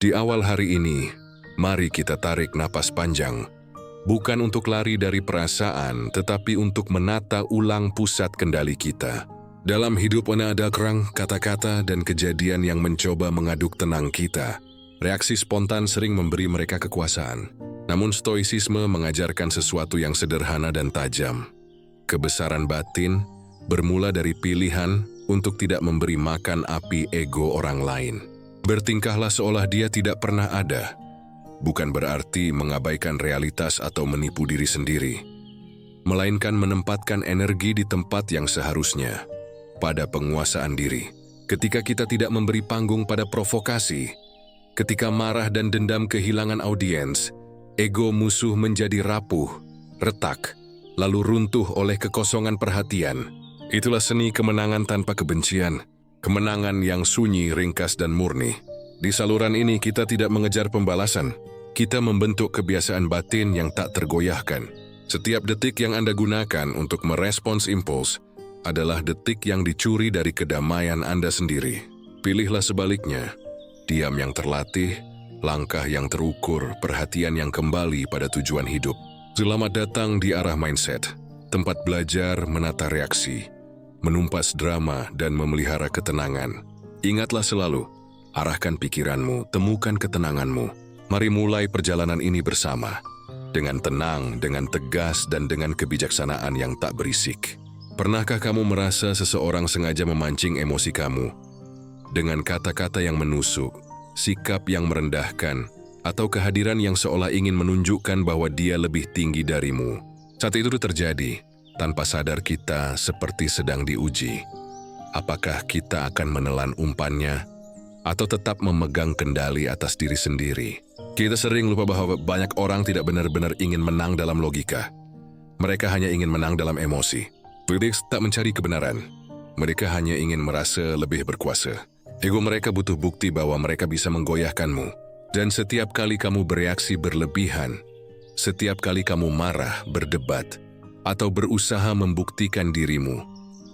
Di awal hari ini, mari kita tarik napas panjang. Bukan untuk lari dari perasaan, tetapi untuk menata ulang pusat kendali kita. Dalam hidup ada kerang, kata-kata, dan kejadian yang mencoba mengaduk tenang kita. Reaksi spontan sering memberi mereka kekuasaan. Namun stoisisme mengajarkan sesuatu yang sederhana dan tajam. Kebesaran batin bermula dari pilihan untuk tidak memberi makan api ego orang lain. Bertingkahlah seolah dia tidak pernah ada. Bukan berarti mengabaikan realitas atau menipu diri sendiri, melainkan menempatkan energi di tempat yang seharusnya, pada penguasaan diri. Ketika kita tidak memberi panggung pada provokasi, ketika marah dan dendam kehilangan audiens, ego musuh menjadi rapuh, retak, lalu runtuh oleh kekosongan perhatian. Itulah seni kemenangan tanpa kebencian. Kemenangan yang sunyi, ringkas, dan murni. Di saluran ini kita tidak mengejar pembalasan. Kita membentuk kebiasaan batin yang tak tergoyahkan. Setiap detik yang Anda gunakan untuk merespons impuls adalah detik yang dicuri dari kedamaian Anda sendiri. Pilihlah sebaliknya. Diam yang terlatih, langkah yang terukur, perhatian yang kembali pada tujuan hidup. Selamat datang di Arah Mindset, tempat belajar menata reaksi, menumpas drama, dan memelihara ketenangan. Ingatlah selalu, arahkan pikiranmu, temukan ketenanganmu. Mari mulai perjalanan ini bersama, dengan tenang, dengan tegas, dan dengan kebijaksanaan yang tak berisik. Pernahkah kamu merasa seseorang sengaja memancing emosi kamu? Dengan kata-kata yang menusuk, sikap yang merendahkan, atau kehadiran yang seolah ingin menunjukkan bahwa dia lebih tinggi darimu. Saat itu terjadi, tanpa sadar kita seperti sedang diuji. Apakah kita akan menelan umpannya, atau tetap memegang kendali atas diri sendiri? Kita sering lupa bahwa banyak orang tidak benar-benar ingin menang dalam logika. Mereka hanya ingin menang dalam emosi. Mereka tak mencari kebenaran. Mereka hanya ingin merasa lebih berkuasa. Ego mereka butuh bukti bahwa mereka bisa menggoyahkanmu. Dan setiap kali kamu bereaksi berlebihan, setiap kali kamu marah, berdebat, atau berusaha membuktikan dirimu,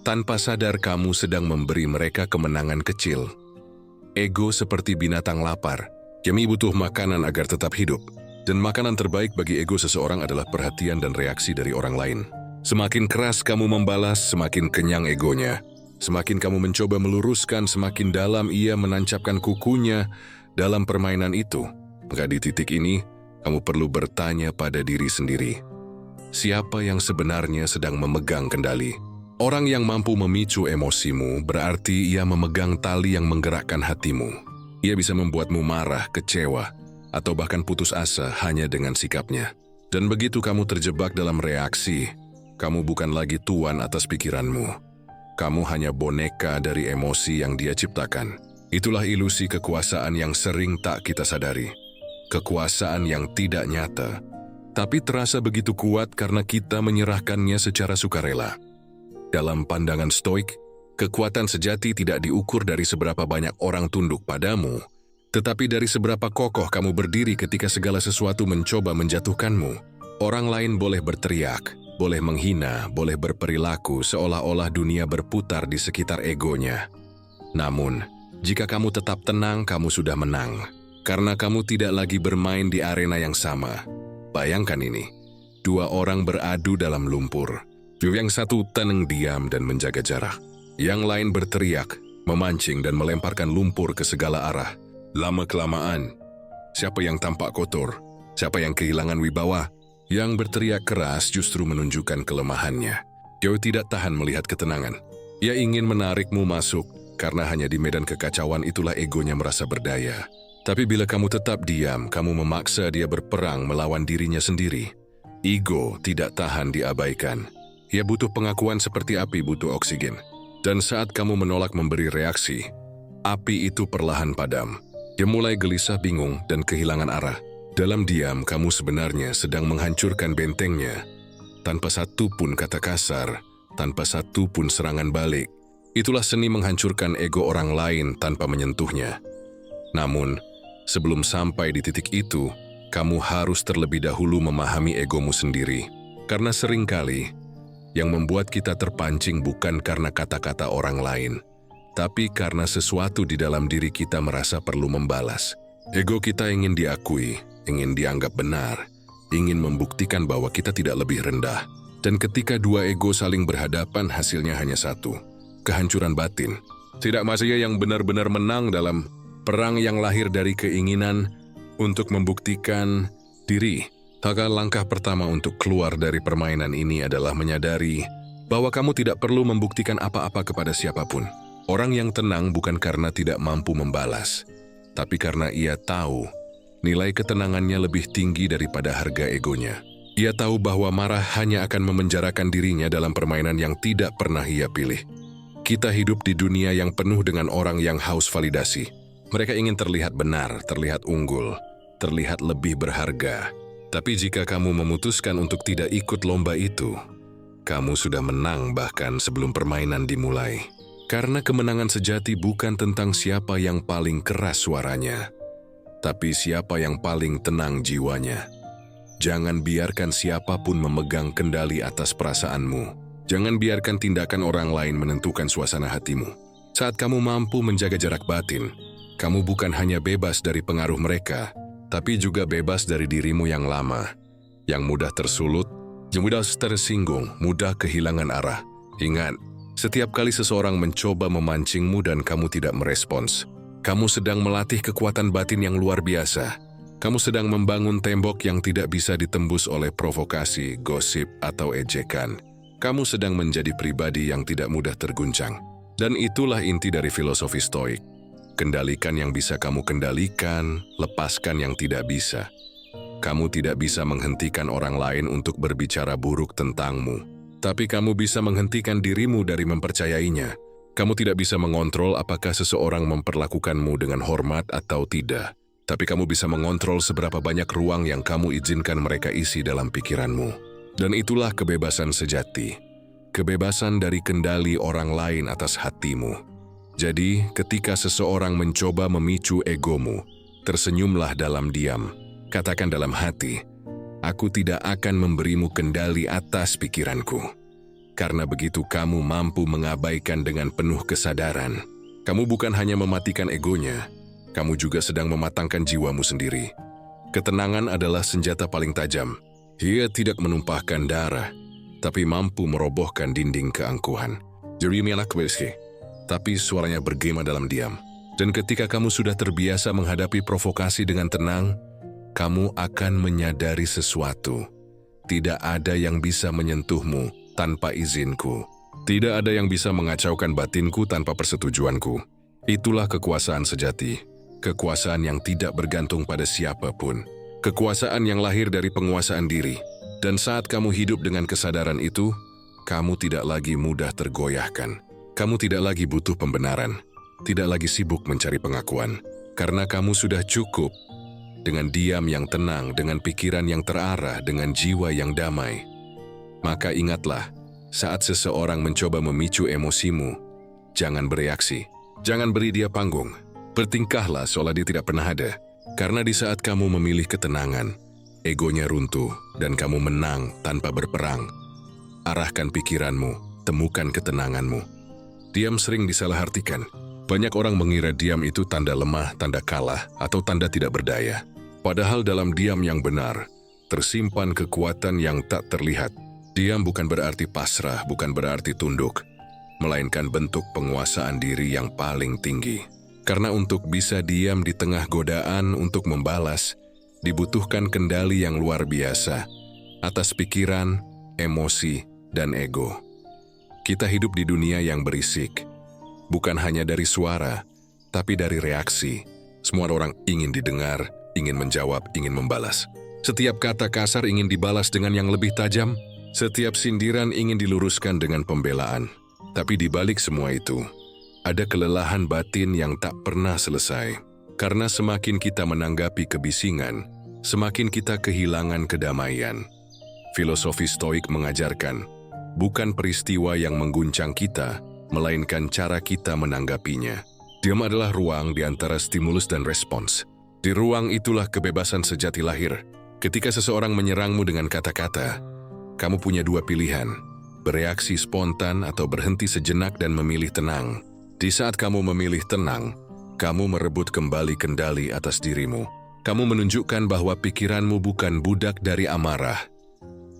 tanpa sadar kamu sedang memberi mereka kemenangan kecil. Ego seperti binatang lapar. Kami butuh makanan agar tetap hidup. Dan makanan terbaik bagi ego seseorang adalah perhatian dan reaksi dari orang lain. Semakin keras kamu membalas, semakin kenyang egonya. Semakin kamu mencoba meluruskan, semakin dalam ia menancapkan kukunya dalam permainan itu. Maka di titik ini, kamu perlu bertanya pada diri sendiri. Siapa yang sebenarnya sedang memegang kendali? Orang yang mampu memicu emosimu berarti ia memegang tali yang menggerakkan hatimu. Ia bisa membuatmu marah, kecewa, atau bahkan putus asa hanya dengan sikapnya. Dan begitu kamu terjebak dalam reaksi, kamu bukan lagi tuan atas pikiranmu. Kamu hanya boneka dari emosi yang dia ciptakan. Itulah ilusi kekuasaan yang sering tak kita sadari. Kekuasaan yang tidak nyata, tapi terasa begitu kuat karena kita menyerahkannya secara sukarela. Dalam pandangan stoik, kekuatan sejati tidak diukur dari seberapa banyak orang tunduk padamu, tetapi dari seberapa kokoh kamu berdiri ketika segala sesuatu mencoba menjatuhkanmu. Orang lain boleh berteriak, boleh menghina, boleh berperilaku seolah-olah dunia berputar di sekitar egonya. Namun, jika kamu tetap tenang, kamu sudah menang. Karena kamu tidak lagi bermain di arena yang sama. Bayangkan ini, dua orang beradu dalam lumpur. Yang satu tenang diam dan menjaga jarak. Yang lain berteriak, memancing dan melemparkan lumpur ke segala arah. Lama-kelamaan, siapa yang tampak kotor? Siapa yang kehilangan wibawa? Yang berteriak keras justru menunjukkan kelemahannya. Dia tidak tahan melihat ketenangan. Ia ingin menarikmu masuk, karena hanya di medan kekacauan itulah egonya merasa berdaya. Tapi bila kamu tetap diam, kamu memaksa dia berperang melawan dirinya sendiri. Ego tidak tahan diabaikan. Ia butuh pengakuan seperti api butuh oksigen. Dan saat kamu menolak memberi reaksi, api itu perlahan padam. Dia mulai gelisah, bingung, dan kehilangan arah. Dalam diam, kamu sebenarnya sedang menghancurkan bentengnya. Tanpa satu pun kata kasar, tanpa satu pun serangan balik. Itulah seni menghancurkan ego orang lain tanpa menyentuhnya. Namun, sebelum sampai di titik itu, kamu harus terlebih dahulu memahami egomu sendiri. Karena seringkali, yang membuat kita terpancing bukan karena kata-kata orang lain, tapi karena sesuatu di dalam diri kita merasa perlu membalas. Ego kita ingin diakui, ingin dianggap benar, ingin membuktikan bahwa kita tidak lebih rendah. Dan ketika dua ego saling berhadapan, hasilnya hanya satu, kehancuran batin. Tidak manusia yang benar-benar menang dalam perang yang lahir dari keinginan untuk membuktikan diri. Maka langkah pertama untuk keluar dari permainan ini adalah menyadari bahwa kamu tidak perlu membuktikan apa-apa kepada siapapun. Orang yang tenang bukan karena tidak mampu membalas, tapi karena ia tahu nilai ketenangannya lebih tinggi daripada harga egonya. Ia tahu bahwa marah hanya akan memenjarakan dirinya dalam permainan yang tidak pernah ia pilih. Kita hidup di dunia yang penuh dengan orang yang haus validasi. Mereka ingin terlihat benar, terlihat unggul, terlihat lebih berharga. Tapi jika kamu memutuskan untuk tidak ikut lomba itu, kamu sudah menang bahkan sebelum permainan dimulai. Karena kemenangan sejati bukan tentang siapa yang paling keras suaranya, tapi siapa yang paling tenang jiwanya. Jangan biarkan siapapun memegang kendali atas perasaanmu. Jangan biarkan tindakan orang lain menentukan suasana hatimu. Saat kamu mampu menjaga jarak batin, kamu bukan hanya bebas dari pengaruh mereka, tapi juga bebas dari dirimu yang lama, yang mudah tersulut, yang mudah tersinggung, mudah kehilangan arah. Ingat, setiap kali seseorang mencoba memancingmu dan kamu tidak merespons, kamu sedang melatih kekuatan batin yang luar biasa. Kamu sedang membangun tembok yang tidak bisa ditembus oleh provokasi, gosip, atau ejekan. Kamu sedang menjadi pribadi yang tidak mudah terguncang. Dan itulah inti dari filosofi Stoik. Kendalikan yang bisa kamu kendalikan, lepaskan yang tidak bisa. Kamu tidak bisa menghentikan orang lain untuk berbicara buruk tentangmu, tapi kamu bisa menghentikan dirimu dari mempercayainya. Kamu tidak bisa mengontrol apakah seseorang memperlakukanmu dengan hormat atau tidak, tapi kamu bisa mengontrol seberapa banyak ruang yang kamu izinkan mereka isi dalam pikiranmu. Dan itulah kebebasan sejati, kebebasan dari kendali orang lain atas hatimu. Jadi, ketika seseorang mencoba memicu egomu, tersenyumlah dalam diam. Katakan dalam hati, aku tidak akan memberimu kendali atas pikiranku. Karena begitu kamu mampu mengabaikan dengan penuh kesadaran, kamu bukan hanya mematikan egonya, kamu juga sedang mematangkan jiwamu sendiri. Ketenangan adalah senjata paling tajam. Ia tidak menumpahkan darah, tapi mampu merobohkan dinding keangkuhan. Jeremiah Nakweski. Tapi suaranya bergema dalam diam. Dan ketika kamu sudah terbiasa menghadapi provokasi dengan tenang, kamu akan menyadari sesuatu. Tidak ada yang bisa menyentuhmu tanpa izinku. Tidak ada yang bisa mengacaukan batinku tanpa persetujuanku. Itulah kekuasaan sejati. Kekuasaan yang tidak bergantung pada siapapun. Kekuasaan yang lahir dari penguasaan diri. Dan saat kamu hidup dengan kesadaran itu, kamu tidak lagi mudah tergoyahkan. Kamu tidak lagi butuh pembenaran, tidak lagi sibuk mencari pengakuan, karena kamu sudah cukup dengan diam yang tenang, dengan pikiran yang terarah, dengan jiwa yang damai. Maka ingatlah, saat seseorang mencoba memicu emosimu, jangan bereaksi, jangan beri dia panggung, bertingkahlah seolah dia tidak pernah ada. Karena di saat kamu memilih ketenangan, egonya runtuh dan kamu menang tanpa berperang. Arahkan pikiranmu, temukan ketenanganmu. Diam sering disalahartikan. Banyak orang mengira diam itu tanda lemah, tanda kalah, atau tanda tidak berdaya. Padahal dalam diam yang benar, tersimpan kekuatan yang tak terlihat. Diam bukan berarti pasrah, bukan berarti tunduk, melainkan bentuk penguasaan diri yang paling tinggi. Karena untuk bisa diam di tengah godaan untuk membalas, dibutuhkan kendali yang luar biasa atas pikiran, emosi, dan ego. Kita hidup di dunia yang berisik, bukan hanya dari suara, tapi dari reaksi. Semua orang ingin didengar, ingin menjawab, ingin membalas. Setiap kata kasar ingin dibalas dengan yang lebih tajam, setiap sindiran ingin diluruskan dengan pembelaan. Tapi di balik semua itu, ada kelelahan batin yang tak pernah selesai. Karena semakin kita menanggapi kebisingan, semakin kita kehilangan kedamaian. Filosofi Stoik mengajarkan, bukan peristiwa yang mengguncang kita, melainkan cara kita menanggapinya. Diam adalah ruang di antara stimulus dan respons. Di ruang itulah kebebasan sejati lahir. Ketika seseorang menyerangmu dengan kata-kata, kamu punya dua pilihan, bereaksi spontan atau berhenti sejenak dan memilih tenang. Di saat kamu memilih tenang, Kamu merebut kembali kendali atas dirimu. Kamu menunjukkan bahwa pikiranmu bukan budak dari amarah.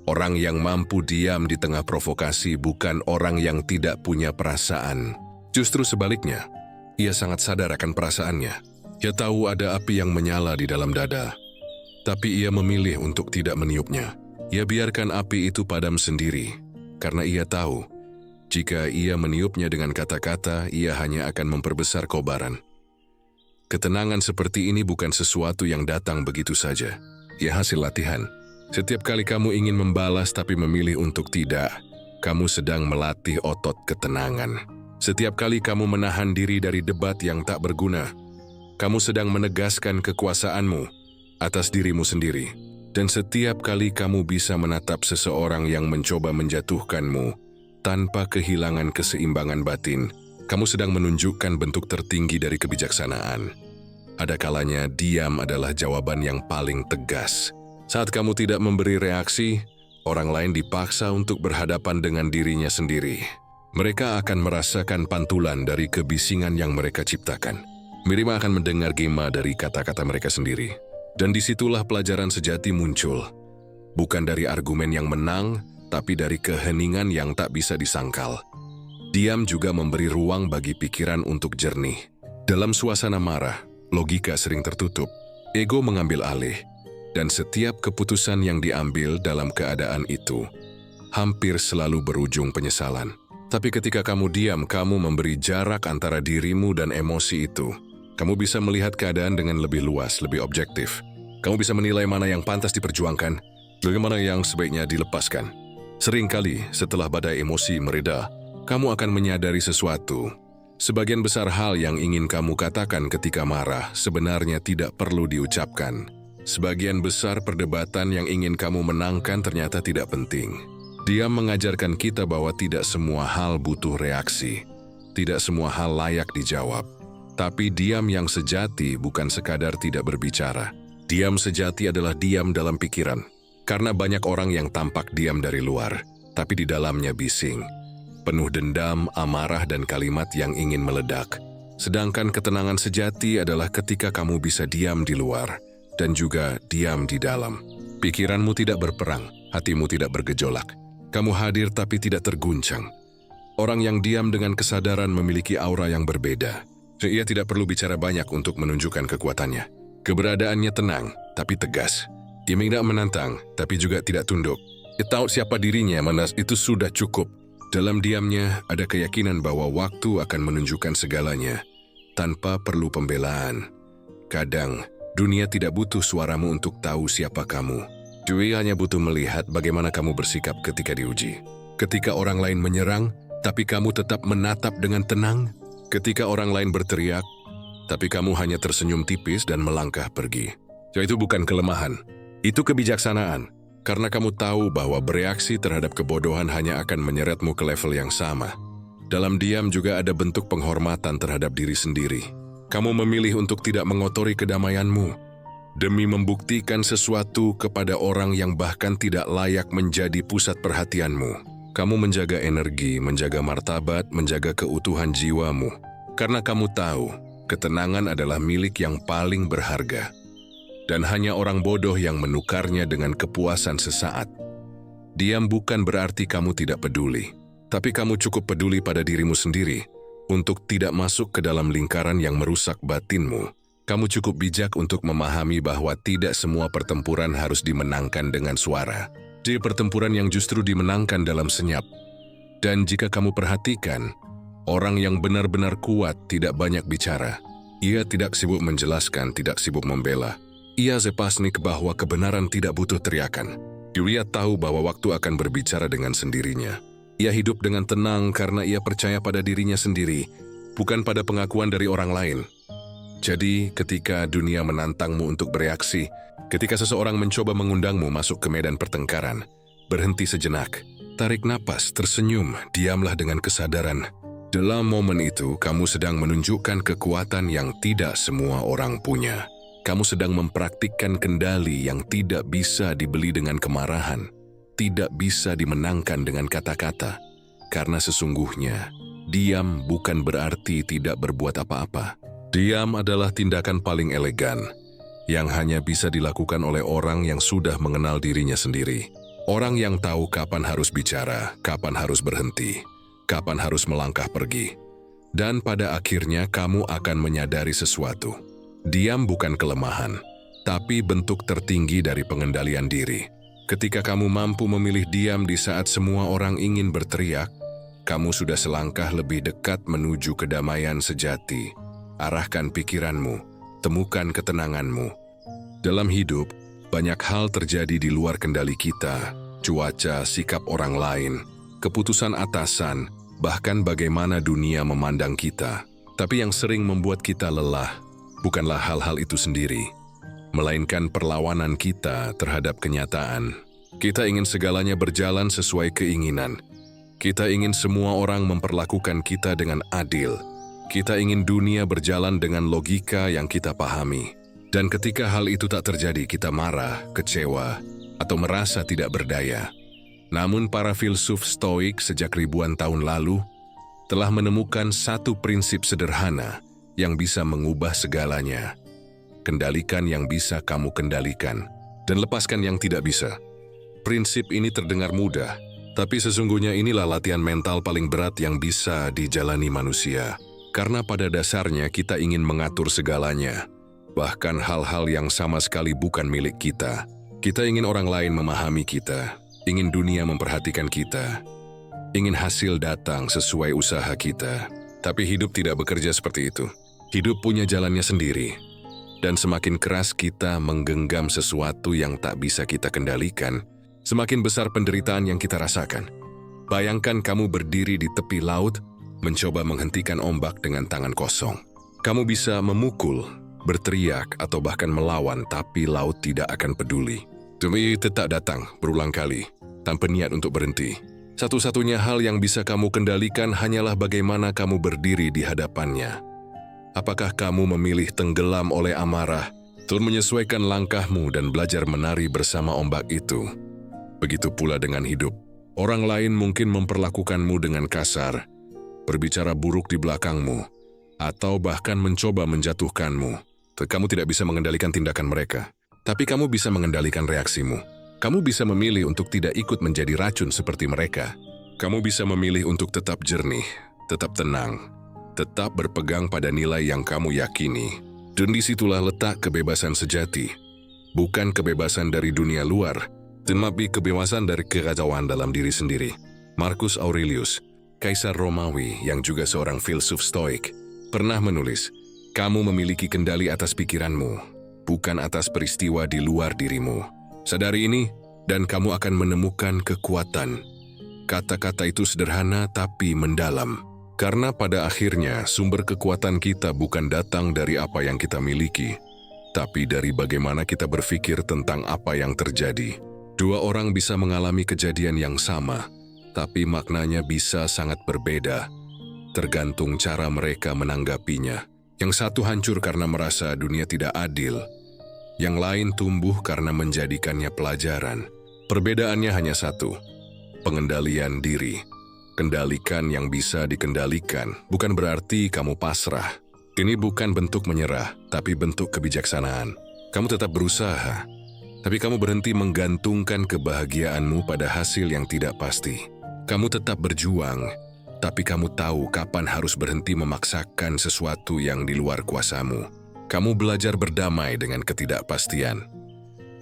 Orang yang mampu diam di tengah provokasi bukan orang yang tidak punya perasaan. Justru sebaliknya, ia sangat sadar akan perasaannya. Ia tahu ada api yang menyala di dalam dada. Tapi ia memilih untuk tidak meniupnya. Ia biarkan api itu padam sendiri, karena ia tahu, jika ia meniupnya dengan kata-kata, ia hanya akan memperbesar kobaran. Ketenangan seperti ini bukan sesuatu yang datang begitu saja. Ia hasil latihan. Setiap kali kamu ingin membalas tapi memilih untuk tidak, kamu sedang melatih otot ketenangan. Setiap kali kamu menahan diri dari debat yang tak berguna, kamu sedang menegaskan kekuasaanmu atas dirimu sendiri. Dan setiap kali kamu bisa menatap seseorang yang mencoba menjatuhkanmu tanpa kehilangan keseimbangan batin, kamu sedang menunjukkan bentuk tertinggi dari kebijaksanaan. Ada kalanya diam adalah jawaban yang paling tegas. Saat kamu tidak memberi reaksi, orang lain dipaksa untuk berhadapan dengan dirinya sendiri. Mereka akan merasakan pantulan dari kebisingan yang mereka ciptakan. Mereka akan mendengar gema dari kata-kata mereka sendiri. Dan disitulah pelajaran sejati muncul. Bukan dari argumen yang menang, tapi dari keheningan yang tak bisa disangkal. Diam juga memberi ruang bagi pikiran untuk jernih. Dalam suasana marah, logika sering tertutup, ego mengambil alih, dan setiap keputusan yang diambil dalam keadaan itu hampir selalu berujung penyesalan. Tapi ketika kamu diam, kamu memberi jarak antara dirimu dan emosi itu. Kamu bisa melihat keadaan dengan lebih luas, lebih objektif. Kamu bisa menilai mana yang pantas diperjuangkan, bagaimana yang sebaiknya dilepaskan. Seringkali setelah badai emosi mereda, kamu akan menyadari sesuatu. Sebagian besar hal yang ingin kamu katakan ketika marah sebenarnya tidak perlu diucapkan. Sebagian besar perdebatan yang ingin kamu menangkan ternyata tidak penting. Dia mengajarkan kita bahwa tidak semua hal butuh reaksi. Tidak semua hal layak dijawab. Tapi diam yang sejati bukan sekadar tidak berbicara. Diam sejati adalah diam dalam pikiran. Karena banyak orang yang tampak diam dari luar, tapi di dalamnya bising. Penuh dendam, amarah, dan kalimat yang ingin meledak. Sedangkan ketenangan sejati adalah ketika kamu bisa diam di luar dan juga diam di dalam. Pikiranmu tidak berperang, hatimu tidak bergejolak. Kamu hadir tapi tidak terguncang. Orang yang diam dengan kesadaran memiliki aura yang berbeda. Ia tidak perlu bicara banyak untuk menunjukkan kekuatannya. Keberadaannya tenang, tapi tegas. Ia tidak menantang, tapi juga tidak tunduk. Ia tahu siapa dirinya, manas itu sudah cukup. Dalam diamnya, ada keyakinan bahwa waktu akan menunjukkan segalanya, tanpa perlu pembelaan. Kadang, dunia tidak butuh suaramu untuk tahu siapa kamu. Dia hanya butuh melihat bagaimana kamu bersikap ketika diuji. Ketika orang lain menyerang, tapi kamu tetap menatap dengan tenang. Ketika orang lain berteriak, tapi kamu hanya tersenyum tipis dan melangkah pergi. Itu bukan kelemahan, itu kebijaksanaan. Karena kamu tahu bahwa bereaksi terhadap kebodohan hanya akan menyeretmu ke level yang sama. Dalam diam juga ada bentuk penghormatan terhadap diri sendiri. Kamu memilih untuk tidak mengotori kedamaianmu, demi membuktikan sesuatu kepada orang yang bahkan tidak layak menjadi pusat perhatianmu. Kamu menjaga energi, menjaga martabat, menjaga keutuhan jiwamu. Karena kamu tahu, ketenangan adalah milik yang paling berharga. Dan hanya orang bodoh yang menukarnya dengan kepuasan sesaat. Diam bukan berarti kamu tidak peduli, tapi kamu cukup peduli pada dirimu sendiri untuk tidak masuk ke dalam lingkaran yang merusak batinmu. Kamu cukup bijak untuk memahami bahwa tidak semua pertempuran harus dimenangkan dengan suara. Di pertempuran yang justru dimenangkan dalam senyap. Dan jika kamu perhatikan, orang yang benar-benar kuat tidak banyak bicara. Ia tidak sibuk menjelaskan, tidak sibuk membela. Ia zepasnik bahwa kebenaran tidak butuh teriakan. Ia tahu bahwa waktu akan berbicara dengan sendirinya. Ia hidup dengan tenang karena ia percaya pada dirinya sendiri, bukan pada pengakuan dari orang lain. Jadi, ketika dunia menantangmu untuk bereaksi, ketika seseorang mencoba mengundangmu masuk ke medan pertengkaran, berhenti sejenak, tarik napas, tersenyum, diamlah dengan kesadaran. Dalam momen itu, kamu sedang menunjukkan kekuatan yang tidak semua orang punya. Kamu sedang mempraktikkan kendali yang tidak bisa dibeli dengan kemarahan, tidak bisa dimenangkan dengan kata-kata. Karena sesungguhnya, diam bukan berarti tidak berbuat apa-apa. Diam adalah tindakan paling elegan, yang hanya bisa dilakukan oleh orang yang sudah mengenal dirinya sendiri. Orang yang tahu kapan harus bicara, kapan harus berhenti, kapan harus melangkah pergi. Dan pada akhirnya kamu akan menyadari sesuatu. Diam bukan kelemahan, tapi bentuk tertinggi dari pengendalian diri. Ketika kamu mampu memilih diam di saat semua orang ingin berteriak, kamu sudah selangkah lebih dekat menuju kedamaian sejati. Arahkan pikiranmu, temukan ketenanganmu. Dalam hidup, banyak hal terjadi di luar kendali kita, cuaca, sikap orang lain, keputusan atasan, bahkan bagaimana dunia memandang kita. Tapi yang sering membuat kita lelah, bukanlah hal-hal itu sendiri, melainkan perlawanan kita terhadap kenyataan. Kita ingin segalanya berjalan sesuai keinginan. Kita ingin semua orang memperlakukan kita dengan adil. Kita ingin dunia berjalan dengan logika yang kita pahami. Dan ketika hal itu tak terjadi, kita marah, kecewa, atau merasa tidak berdaya. Namun para filsuf Stoik sejak ribuan tahun lalu telah menemukan satu prinsip sederhana yang bisa mengubah segalanya. Kendalikan yang bisa kamu kendalikan, dan lepaskan yang tidak bisa. Prinsip ini terdengar mudah, tapi sesungguhnya inilah latihan mental paling berat yang bisa dijalani manusia. Karena pada dasarnya kita ingin mengatur segalanya, bahkan hal-hal yang sama sekali bukan milik kita. Kita ingin orang lain memahami kita, ingin dunia memperhatikan kita, ingin hasil datang sesuai usaha kita. Tapi hidup tidak bekerja seperti itu. Hidup punya jalannya sendiri. Dan semakin keras kita menggenggam sesuatu yang tak bisa kita kendalikan, semakin besar penderitaan yang kita rasakan. Bayangkan kamu berdiri di tepi laut, mencoba menghentikan ombak dengan tangan kosong. Kamu bisa memukul, berteriak, atau bahkan melawan, tapi laut tidak akan peduli. Demi tetap datang berulang kali, tanpa niat untuk berhenti. Satu-satunya hal yang bisa kamu kendalikan hanyalah bagaimana kamu berdiri di hadapannya. Apakah kamu memilih tenggelam oleh amarah, atau menyesuaikan langkahmu dan belajar menari bersama ombak itu? Begitu pula dengan hidup. Orang lain mungkin memperlakukanmu dengan kasar, berbicara buruk di belakangmu, atau bahkan mencoba menjatuhkanmu. Kamu tidak bisa mengendalikan tindakan mereka, tapi kamu bisa mengendalikan reaksimu. Kamu bisa memilih untuk tidak ikut menjadi racun seperti mereka. Kamu bisa memilih untuk tetap jernih, tetap tenang, tetap berpegang pada nilai yang kamu yakini. Dan disitulah letak kebebasan sejati. Bukan kebebasan dari dunia luar, tetapi kebebasan dari kekacauan dalam diri sendiri. Marcus Aurelius, Kaisar Romawi yang juga seorang filsuf Stoik, pernah menulis, "Kamu memiliki kendali atas pikiranmu, bukan atas peristiwa di luar dirimu. Sadari ini, dan kamu akan menemukan kekuatan." Kata-kata itu sederhana tapi mendalam, karena pada akhirnya sumber kekuatan kita bukan datang dari apa yang kita miliki, tapi dari bagaimana kita berpikir tentang apa yang terjadi. Dua orang bisa mengalami kejadian yang sama, tapi maknanya bisa sangat berbeda, tergantung cara mereka menanggapinya. Yang satu hancur karena merasa dunia tidak adil, yang lain tumbuh karena menjadikannya pelajaran. Perbedaannya hanya satu, pengendalian diri. Kendalikan yang bisa dikendalikan bukan berarti kamu pasrah. Ini bukan bentuk menyerah, tapi bentuk kebijaksanaan. Kamu tetap berusaha, tapi kamu berhenti menggantungkan kebahagiaanmu pada hasil yang tidak pasti. Kamu tetap berjuang, tapi kamu tahu kapan harus berhenti memaksakan sesuatu yang di luar kuasamu. Kamu belajar berdamai dengan ketidakpastian.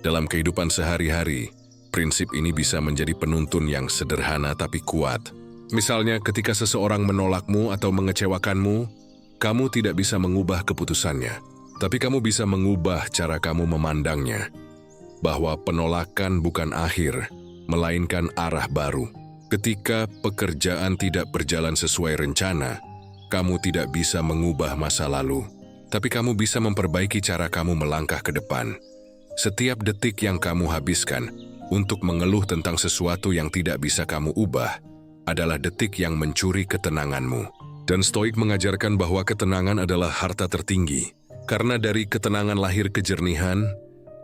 Dalam kehidupan sehari-hari, prinsip ini bisa menjadi penuntun yang sederhana tapi kuat. Misalnya ketika seseorang menolakmu atau mengecewakanmu, kamu tidak bisa mengubah keputusannya, tapi kamu bisa mengubah cara kamu memandangnya. Bahwa penolakan bukan akhir, melainkan arah baru. Ketika pekerjaan tidak berjalan sesuai rencana, kamu tidak bisa mengubah masa lalu, tapi kamu bisa memperbaiki cara kamu melangkah ke depan. Setiap detik yang kamu habiskan untuk mengeluh tentang sesuatu yang tidak bisa kamu ubah adalah detik yang mencuri ketenanganmu. Dan Stoik mengajarkan bahwa ketenangan adalah harta tertinggi, karena dari ketenangan lahir kejernihan,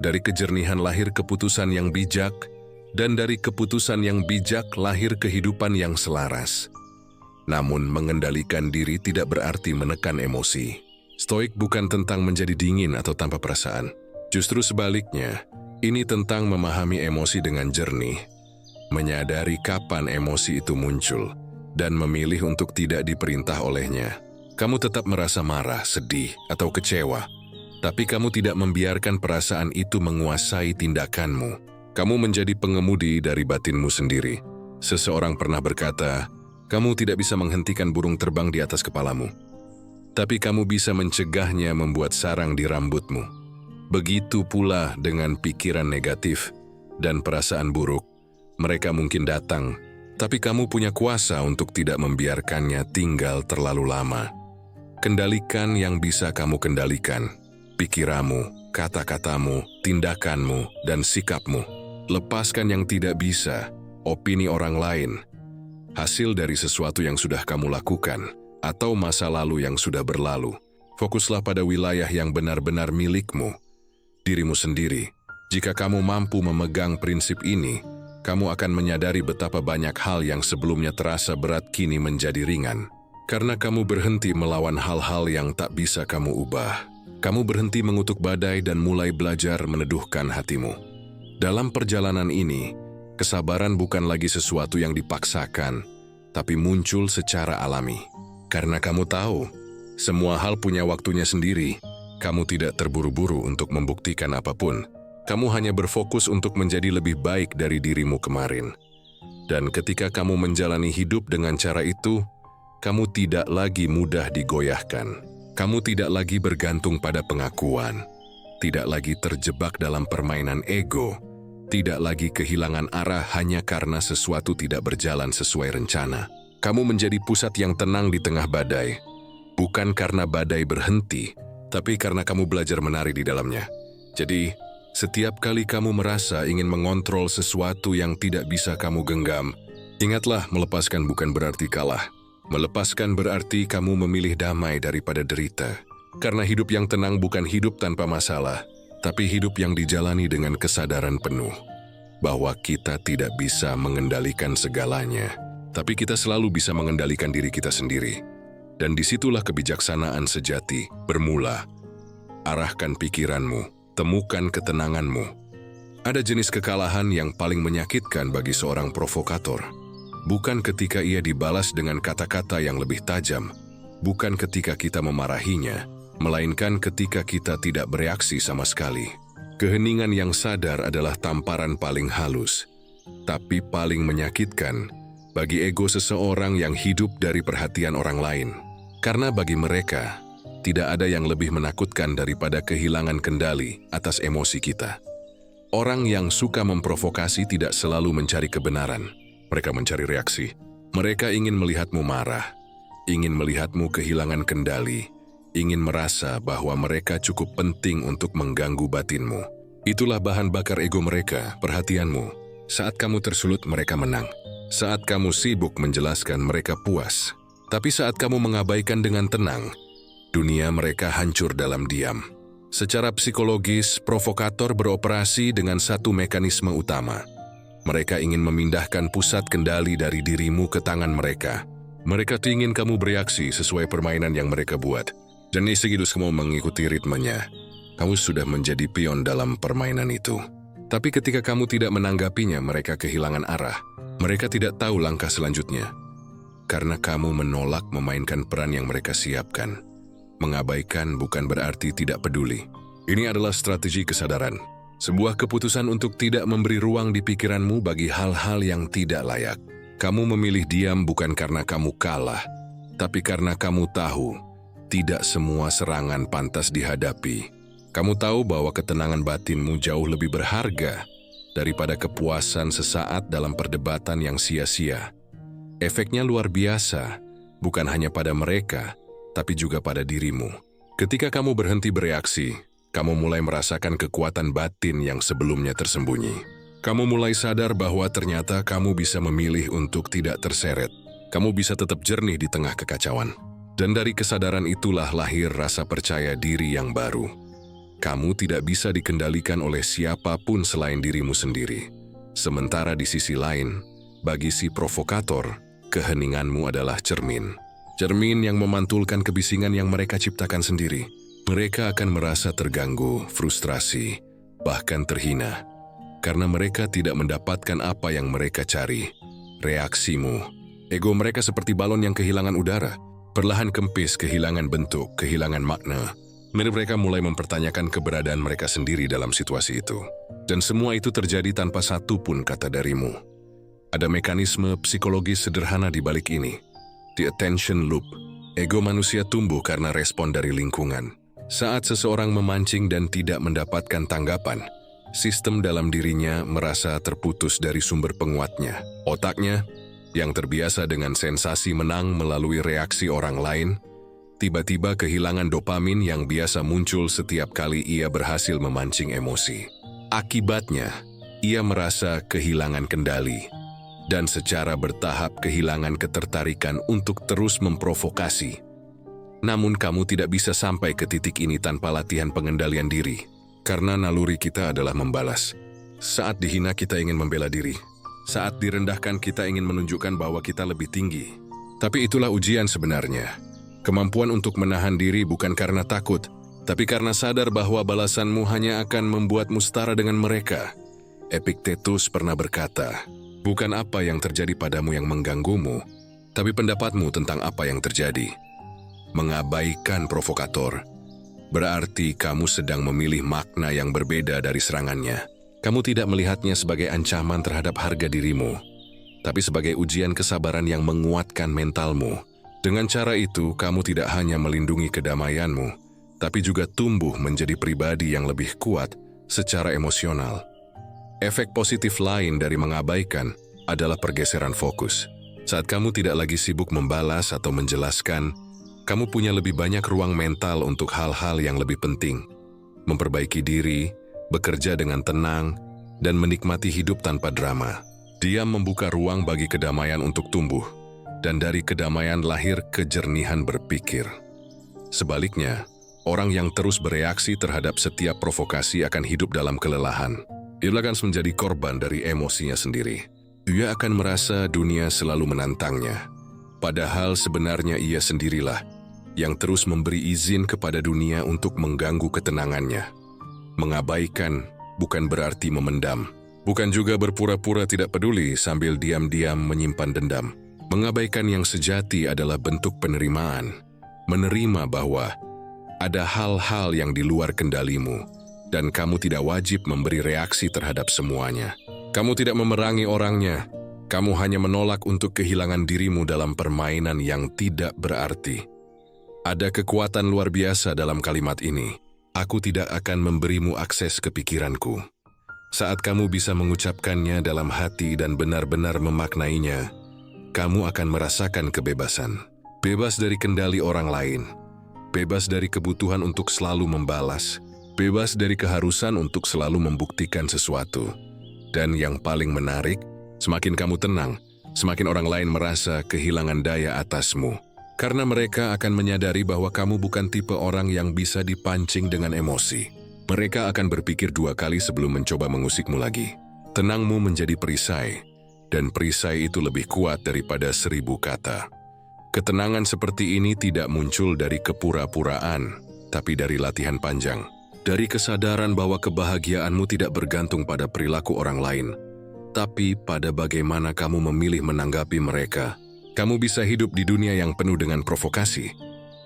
dari kejernihan lahir keputusan yang bijak, dan dari keputusan yang bijak lahir kehidupan yang selaras. Namun mengendalikan diri tidak berarti menekan emosi. Stoik bukan tentang menjadi dingin atau tanpa perasaan. Justru sebaliknya, ini tentang memahami emosi dengan jernih, menyadari kapan emosi itu muncul, dan memilih untuk tidak diperintah olehnya. Kamu tetap merasa marah, sedih, atau kecewa, tapi kamu tidak membiarkan perasaan itu menguasai tindakanmu. Kamu menjadi pengemudi dari batinmu sendiri. Seseorang pernah berkata, kamu tidak bisa menghentikan burung terbang di atas kepalamu, tapi kamu bisa mencegahnya membuat sarang di rambutmu. Begitu pula dengan pikiran negatif dan perasaan buruk. Mereka mungkin datang, tapi kamu punya kuasa untuk tidak membiarkannya tinggal terlalu lama. Kendalikan yang bisa kamu kendalikan, pikiranmu, kata-katamu, tindakanmu, dan sikapmu. Lepaskan yang tidak bisa, opini orang lain, hasil dari sesuatu yang sudah kamu lakukan, atau masa lalu yang sudah berlalu. Fokuslah pada wilayah yang benar-benar milikmu, dirimu sendiri. Jika kamu mampu memegang prinsip ini, kamu akan menyadari betapa banyak hal yang sebelumnya terasa berat kini menjadi ringan. Karena kamu berhenti melawan hal-hal yang tak bisa kamu ubah. Kamu berhenti mengutuk badai dan mulai belajar meneduhkan hatimu. Dalam perjalanan ini, kesabaran bukan lagi sesuatu yang dipaksakan, tapi muncul secara alami. Karena kamu tahu, semua hal punya waktunya sendiri. Kamu tidak terburu-buru untuk membuktikan apapun. Kamu hanya berfokus untuk menjadi lebih baik dari dirimu kemarin. Dan ketika kamu menjalani hidup dengan cara itu, kamu tidak lagi mudah digoyahkan. Kamu tidak lagi bergantung pada pengakuan. Tidak lagi terjebak dalam permainan ego. Tidak lagi kehilangan arah hanya karena sesuatu tidak berjalan sesuai rencana. Kamu menjadi pusat yang tenang di tengah badai. Bukan karena badai berhenti, tapi karena kamu belajar menari di dalamnya. Jadi, setiap kali kamu merasa ingin mengontrol sesuatu yang tidak bisa kamu genggam, ingatlah, melepaskan bukan berarti kalah. Melepaskan berarti kamu memilih damai daripada derita. Karena hidup yang tenang bukan hidup tanpa masalah, tapi hidup yang dijalani dengan kesadaran penuh bahwa kita tidak bisa mengendalikan segalanya, tapi kita selalu bisa mengendalikan diri kita sendiri. Dan disitulah kebijaksanaan sejati bermula. Arahkan pikiranmu. Temukan ketenanganmu. Ada jenis kekalahan yang paling menyakitkan bagi seorang provokator. Bukan ketika ia dibalas dengan kata-kata yang lebih tajam. Bukan ketika kita memarahinya, melainkan ketika kita tidak bereaksi sama sekali. Keheningan yang sadar adalah tamparan paling halus, tapi paling menyakitkan bagi ego seseorang yang hidup dari perhatian orang lain. Karena bagi mereka, tidak ada yang lebih menakutkan daripada kehilangan kendali atas emosi kita. Orang yang suka memprovokasi tidak selalu mencari kebenaran. Mereka mencari reaksi. Mereka ingin melihatmu marah, ingin melihatmu kehilangan kendali, ingin merasa bahwa mereka cukup penting untuk mengganggu batinmu. Itulah bahan bakar ego mereka, perhatianmu. Saat kamu tersulut, mereka menang. Saat kamu sibuk menjelaskan, mereka puas. Tapi saat kamu mengabaikan dengan tenang, dunia mereka hancur dalam diam. Secara psikologis, provokator beroperasi dengan satu mekanisme utama. Mereka ingin memindahkan pusat kendali dari dirimu ke tangan mereka. Mereka ingin kamu bereaksi sesuai permainan yang mereka buat. Dan segitu kamu mengikuti ritmenya. Kamu sudah menjadi pion dalam permainan itu. Tapi ketika kamu tidak menanggapinya, mereka kehilangan arah. Mereka tidak tahu langkah selanjutnya. Karena kamu menolak memainkan peran yang mereka siapkan. Mengabaikan bukan berarti tidak peduli. Ini adalah strategi kesadaran. Sebuah keputusan untuk tidak memberi ruang di pikiranmu bagi hal-hal yang tidak layak. Kamu memilih diam bukan karena kamu kalah, tapi karena kamu tahu tidak semua serangan pantas dihadapi. Kamu tahu bahwa ketenangan batinmu jauh lebih berharga daripada kepuasan sesaat dalam perdebatan yang sia-sia. Efeknya luar biasa, bukan hanya pada mereka, tapi juga pada dirimu. Ketika kamu berhenti bereaksi, kamu mulai merasakan kekuatan batin yang sebelumnya tersembunyi. Kamu mulai sadar bahwa ternyata kamu bisa memilih untuk tidak terseret. Kamu bisa tetap jernih di tengah kekacauan. Dan dari kesadaran itulah lahir rasa percaya diri yang baru. Kamu tidak bisa dikendalikan oleh siapapun selain dirimu sendiri. Sementara di sisi lain, bagi si provokator, keheninganmu adalah cermin. cermin yang memantulkan kebisingan yang mereka ciptakan sendiri. Mereka akan merasa terganggu, frustrasi, bahkan terhina, karena mereka tidak mendapatkan apa yang mereka cari. Reaksimu, ego mereka seperti balon yang kehilangan udara, perlahan kempis, kehilangan bentuk, kehilangan makna. Mereka mulai mempertanyakan keberadaan mereka sendiri dalam situasi itu. Dan semua itu terjadi tanpa satu pun kata darimu. Ada mekanisme psikologis sederhana di balik ini. The attention loop. Ego manusia tumbuh karena respon dari lingkungan. Saat seseorang memancing dan tidak mendapatkan tanggapan, sistem dalam dirinya merasa terputus dari sumber penguatnya. Otaknya, yang terbiasa dengan sensasi menang melalui reaksi orang lain, tiba-tiba kehilangan dopamin yang biasa muncul setiap kali ia berhasil memancing emosi. Akibatnya, ia merasa kehilangan kendali dan secara bertahap kehilangan ketertarikan untuk terus memprovokasi. Namun kamu tidak bisa sampai ke titik ini tanpa latihan pengendalian diri, karena naluri kita adalah membalas. Saat dihina kita ingin membela diri, saat direndahkan kita ingin menunjukkan bahwa kita lebih tinggi. Tapi itulah ujian sebenarnya. Kemampuan untuk menahan diri bukan karena takut, tapi karena sadar bahwa balasanmu hanya akan membuatmu setara dengan mereka. Epictetus pernah berkata, bukan apa yang terjadi padamu yang mengganggumu, tapi pendapatmu tentang apa yang terjadi. Mengabaikan provokator berarti kamu sedang memilih makna yang berbeda dari serangannya. Kamu tidak melihatnya sebagai ancaman terhadap harga dirimu, tapi sebagai ujian kesabaran yang menguatkan mentalmu. Dengan cara itu, kamu tidak hanya melindungi kedamaianmu, tapi juga tumbuh menjadi pribadi yang lebih kuat secara emosional. Efek positif lain dari mengabaikan adalah pergeseran fokus. Saat kamu tidak lagi sibuk membalas atau menjelaskan, kamu punya lebih banyak ruang mental untuk hal-hal yang lebih penting. Memperbaiki diri, bekerja dengan tenang, dan menikmati hidup tanpa drama. Diam membuka ruang bagi kedamaian untuk tumbuh, dan dari kedamaian lahir kejernihan berpikir. Sebaliknya, orang yang terus bereaksi terhadap setiap provokasi akan hidup dalam kelelahan. Ia akan menjadi korban dari emosinya sendiri. Ia akan merasa dunia selalu menantangnya. Padahal sebenarnya ia sendirilah yang terus memberi izin kepada dunia untuk mengganggu ketenangannya. Mengabaikan bukan berarti memendam, bukan juga berpura-pura tidak peduli sambil diam-diam menyimpan dendam. Mengabaikan yang sejati adalah bentuk penerimaan, menerima bahwa ada hal-hal yang di luar kendalimu, dan kamu tidak wajib memberi reaksi terhadap semuanya. Kamu tidak memerangi orangnya, kamu hanya menolak untuk kehilangan dirimu dalam permainan yang tidak berarti. Ada kekuatan luar biasa dalam kalimat ini. Aku tidak akan memberimu akses ke pikiranku. Saat kamu bisa mengucapkannya dalam hati dan benar-benar memaknainya, kamu akan merasakan kebebasan. Bebas dari kendali orang lain. Bebas dari kebutuhan untuk selalu membalas. Bebas dari keharusan untuk selalu membuktikan sesuatu. Dan yang paling menarik, semakin kamu tenang, semakin orang lain merasa kehilangan daya atasmu. Karena mereka akan menyadari bahwa kamu bukan tipe orang yang bisa dipancing dengan emosi. Mereka akan berpikir dua kali sebelum mencoba mengusikmu lagi. Tenangmu menjadi perisai, dan perisai itu lebih kuat daripada 1000 kata. Ketenangan seperti ini tidak muncul dari kepura-puraan, tapi dari latihan panjang. Dari kesadaran bahwa kebahagiaanmu tidak bergantung pada perilaku orang lain, tapi pada bagaimana kamu memilih menanggapi mereka. Kamu bisa hidup di dunia yang penuh dengan provokasi,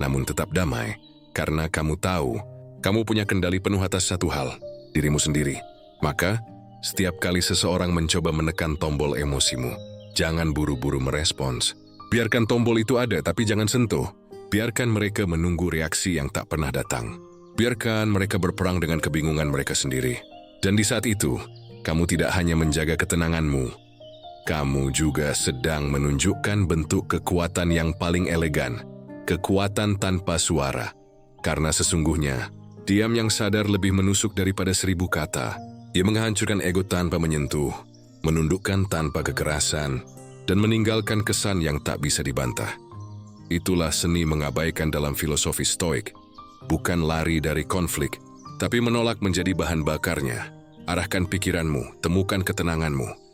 namun tetap damai, karena kamu tahu, kamu punya kendali penuh atas satu hal, dirimu sendiri. Maka, setiap kali seseorang mencoba menekan tombol emosimu, jangan buru-buru merespons. Biarkan tombol itu ada, tapi jangan sentuh. Biarkan mereka menunggu reaksi yang tak pernah datang. Biarkan mereka berperang dengan kebingungan mereka sendiri. Dan di saat itu, kamu tidak hanya menjaga ketenanganmu, kamu juga sedang menunjukkan bentuk kekuatan yang paling elegan, kekuatan tanpa suara. Karena sesungguhnya, diam yang sadar lebih menusuk daripada 1000 kata. Ia menghancurkan ego tanpa menyentuh, menundukkan tanpa kekerasan, dan meninggalkan kesan yang tak bisa dibantah. Itulah seni mengabaikan dalam filosofi Stoik. Bukan lari dari konflik, tapi menolak menjadi bahan bakarnya. Arahkan pikiranmu, temukan ketenanganmu.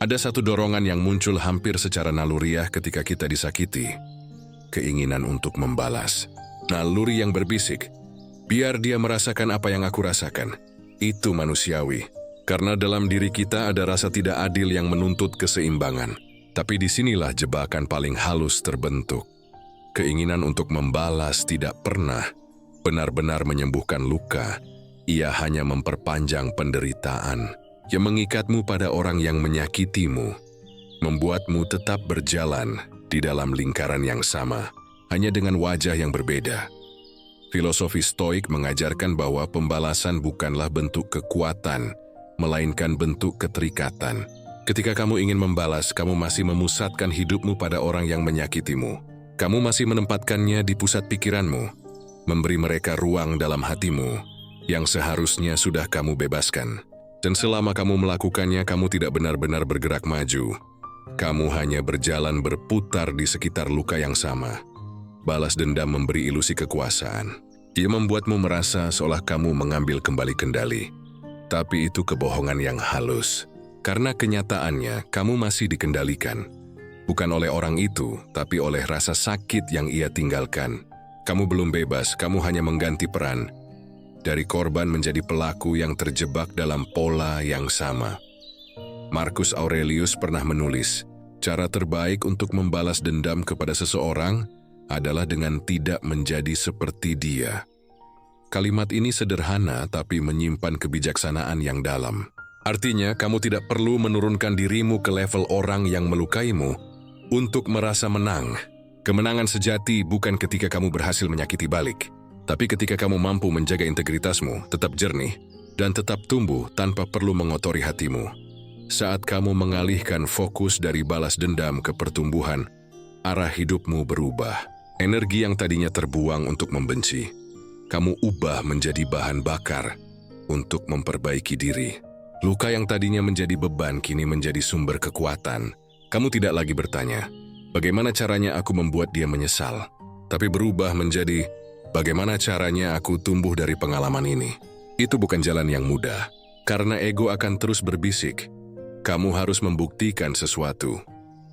Ada satu dorongan yang muncul hampir secara naluriah ketika kita disakiti. keinginan untuk membalas. Naluri yang berbisik, biar dia merasakan apa yang aku rasakan. Itu manusiawi, karena dalam diri kita ada rasa tidak adil yang menuntut keseimbangan. Tapi disinilah jebakan paling halus terbentuk. Keinginan untuk membalas tidak pernah benar-benar menyembuhkan luka. Ia hanya memperpanjang penderitaan yang mengikatmu pada orang yang menyakitimu, membuatmu tetap berjalan di dalam lingkaran yang sama, hanya dengan wajah yang berbeda. Filosofi Stoik mengajarkan bahwa pembalasan bukanlah bentuk kekuatan, melainkan bentuk keterikatan. Ketika kamu ingin membalas, kamu masih memusatkan hidupmu pada orang yang menyakitimu. Kamu masih menempatkannya di pusat pikiranmu, memberi mereka ruang dalam hatimu yang seharusnya sudah kamu bebaskan. Dan selama kamu melakukannya, kamu tidak benar-benar bergerak maju. Kamu hanya berjalan berputar di sekitar luka yang sama. Balas dendam memberi ilusi kekuasaan. Ia membuatmu merasa seolah kamu mengambil kembali kendali. Tapi itu kebohongan yang halus. Karena kenyataannya, kamu masih dikendalikan. Bukan oleh orang itu, tapi oleh rasa sakit yang ia tinggalkan. Kamu belum bebas, kamu hanya mengganti peran. Dari korban menjadi pelaku yang terjebak dalam pola yang sama. Marcus Aurelius pernah menulis, cara terbaik untuk membalas dendam kepada seseorang adalah dengan tidak menjadi seperti dia. Kalimat ini sederhana tapi menyimpan kebijaksanaan yang dalam. Artinya, kamu tidak perlu menurunkan dirimu ke level orang yang melukaimu untuk merasa menang. Kemenangan sejati bukan ketika kamu berhasil menyakiti balik, tapi ketika kamu mampu menjaga integritasmu, tetap jernih, dan tetap tumbuh tanpa perlu mengotori hatimu. Saat kamu mengalihkan fokus dari balas dendam ke pertumbuhan, arah hidupmu berubah. Energi yang tadinya terbuang untuk membenci, kamu ubah menjadi bahan bakar untuk memperbaiki diri. Luka yang tadinya menjadi beban kini menjadi sumber kekuatan. Kamu tidak lagi bertanya, bagaimana caranya aku membuat dia menyesal? Tapi berubah menjadi, bagaimana caranya aku tumbuh dari pengalaman ini? Itu bukan jalan yang mudah, karena ego akan terus berbisik. Kamu harus membuktikan sesuatu.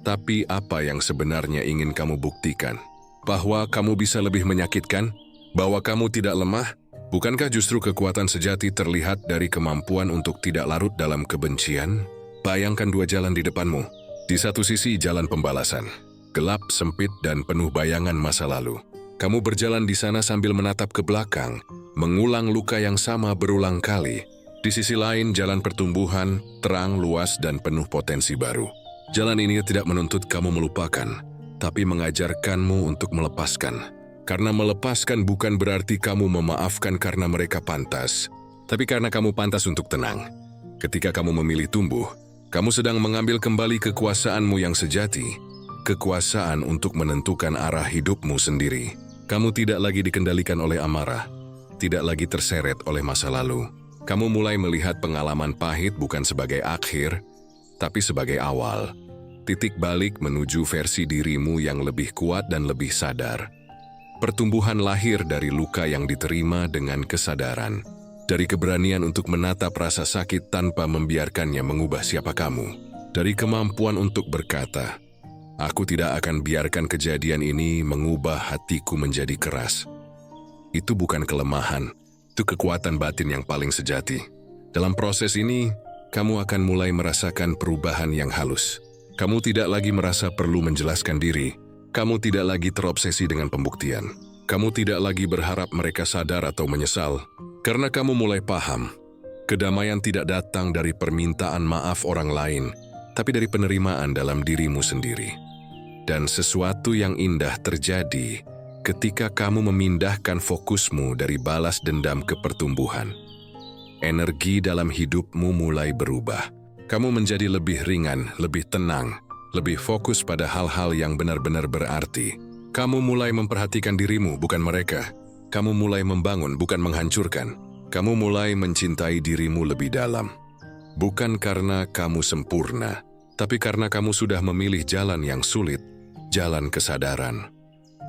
Tapi apa yang sebenarnya ingin kamu buktikan? Bahwa kamu bisa lebih menyakitkan? Bahwa kamu tidak lemah? Bukankah justru kekuatan sejati terlihat dari kemampuan untuk tidak larut dalam kebencian? Bayangkan dua jalan di depanmu. Di satu sisi jalan pembalasan, gelap, sempit, dan penuh bayangan masa lalu. Kamu berjalan di sana sambil menatap ke belakang, mengulang luka yang sama berulang kali. Di sisi lain jalan pertumbuhan, terang, luas, dan penuh potensi baru. Jalan ini tidak menuntut kamu melupakan, tapi mengajarkanmu untuk melepaskan. Karena melepaskan bukan berarti kamu memaafkan karena mereka pantas, tapi karena kamu pantas untuk tenang. Ketika kamu memilih tumbuh, kamu sedang mengambil kembali kekuasaanmu yang sejati, kekuasaan untuk menentukan arah hidupmu sendiri. Kamu tidak lagi dikendalikan oleh amarah, tidak lagi terseret oleh masa lalu. Kamu mulai melihat pengalaman pahit bukan sebagai akhir, tapi sebagai awal. Titik balik menuju versi dirimu yang lebih kuat dan lebih sadar. Pertumbuhan lahir dari luka yang diterima dengan kesadaran, dari keberanian untuk menatap rasa sakit tanpa membiarkannya mengubah siapa kamu, dari kemampuan untuk berkata, aku tidak akan biarkan kejadian ini mengubah hatiku menjadi keras. Itu bukan kelemahan, itu kekuatan batin yang paling sejati. Dalam proses ini, kamu akan mulai merasakan perubahan yang halus. Kamu tidak lagi merasa perlu menjelaskan diri. Kamu tidak lagi terobsesi dengan pembuktian. Kamu tidak lagi berharap mereka sadar atau menyesal. Karena kamu mulai paham, kedamaian tidak datang dari permintaan maaf orang lain, tapi dari penerimaan dalam dirimu sendiri. Dan sesuatu yang indah terjadi ketika kamu memindahkan fokusmu dari balas dendam ke pertumbuhan. Energi dalam hidupmu mulai berubah. Kamu menjadi lebih ringan, lebih tenang, lebih fokus pada hal-hal yang benar-benar berarti. Kamu mulai memperhatikan dirimu, bukan mereka. Kamu mulai membangun, bukan menghancurkan. Kamu mulai mencintai dirimu lebih dalam. Bukan karena kamu sempurna, tapi karena kamu sudah memilih jalan yang sulit, jalan kesadaran.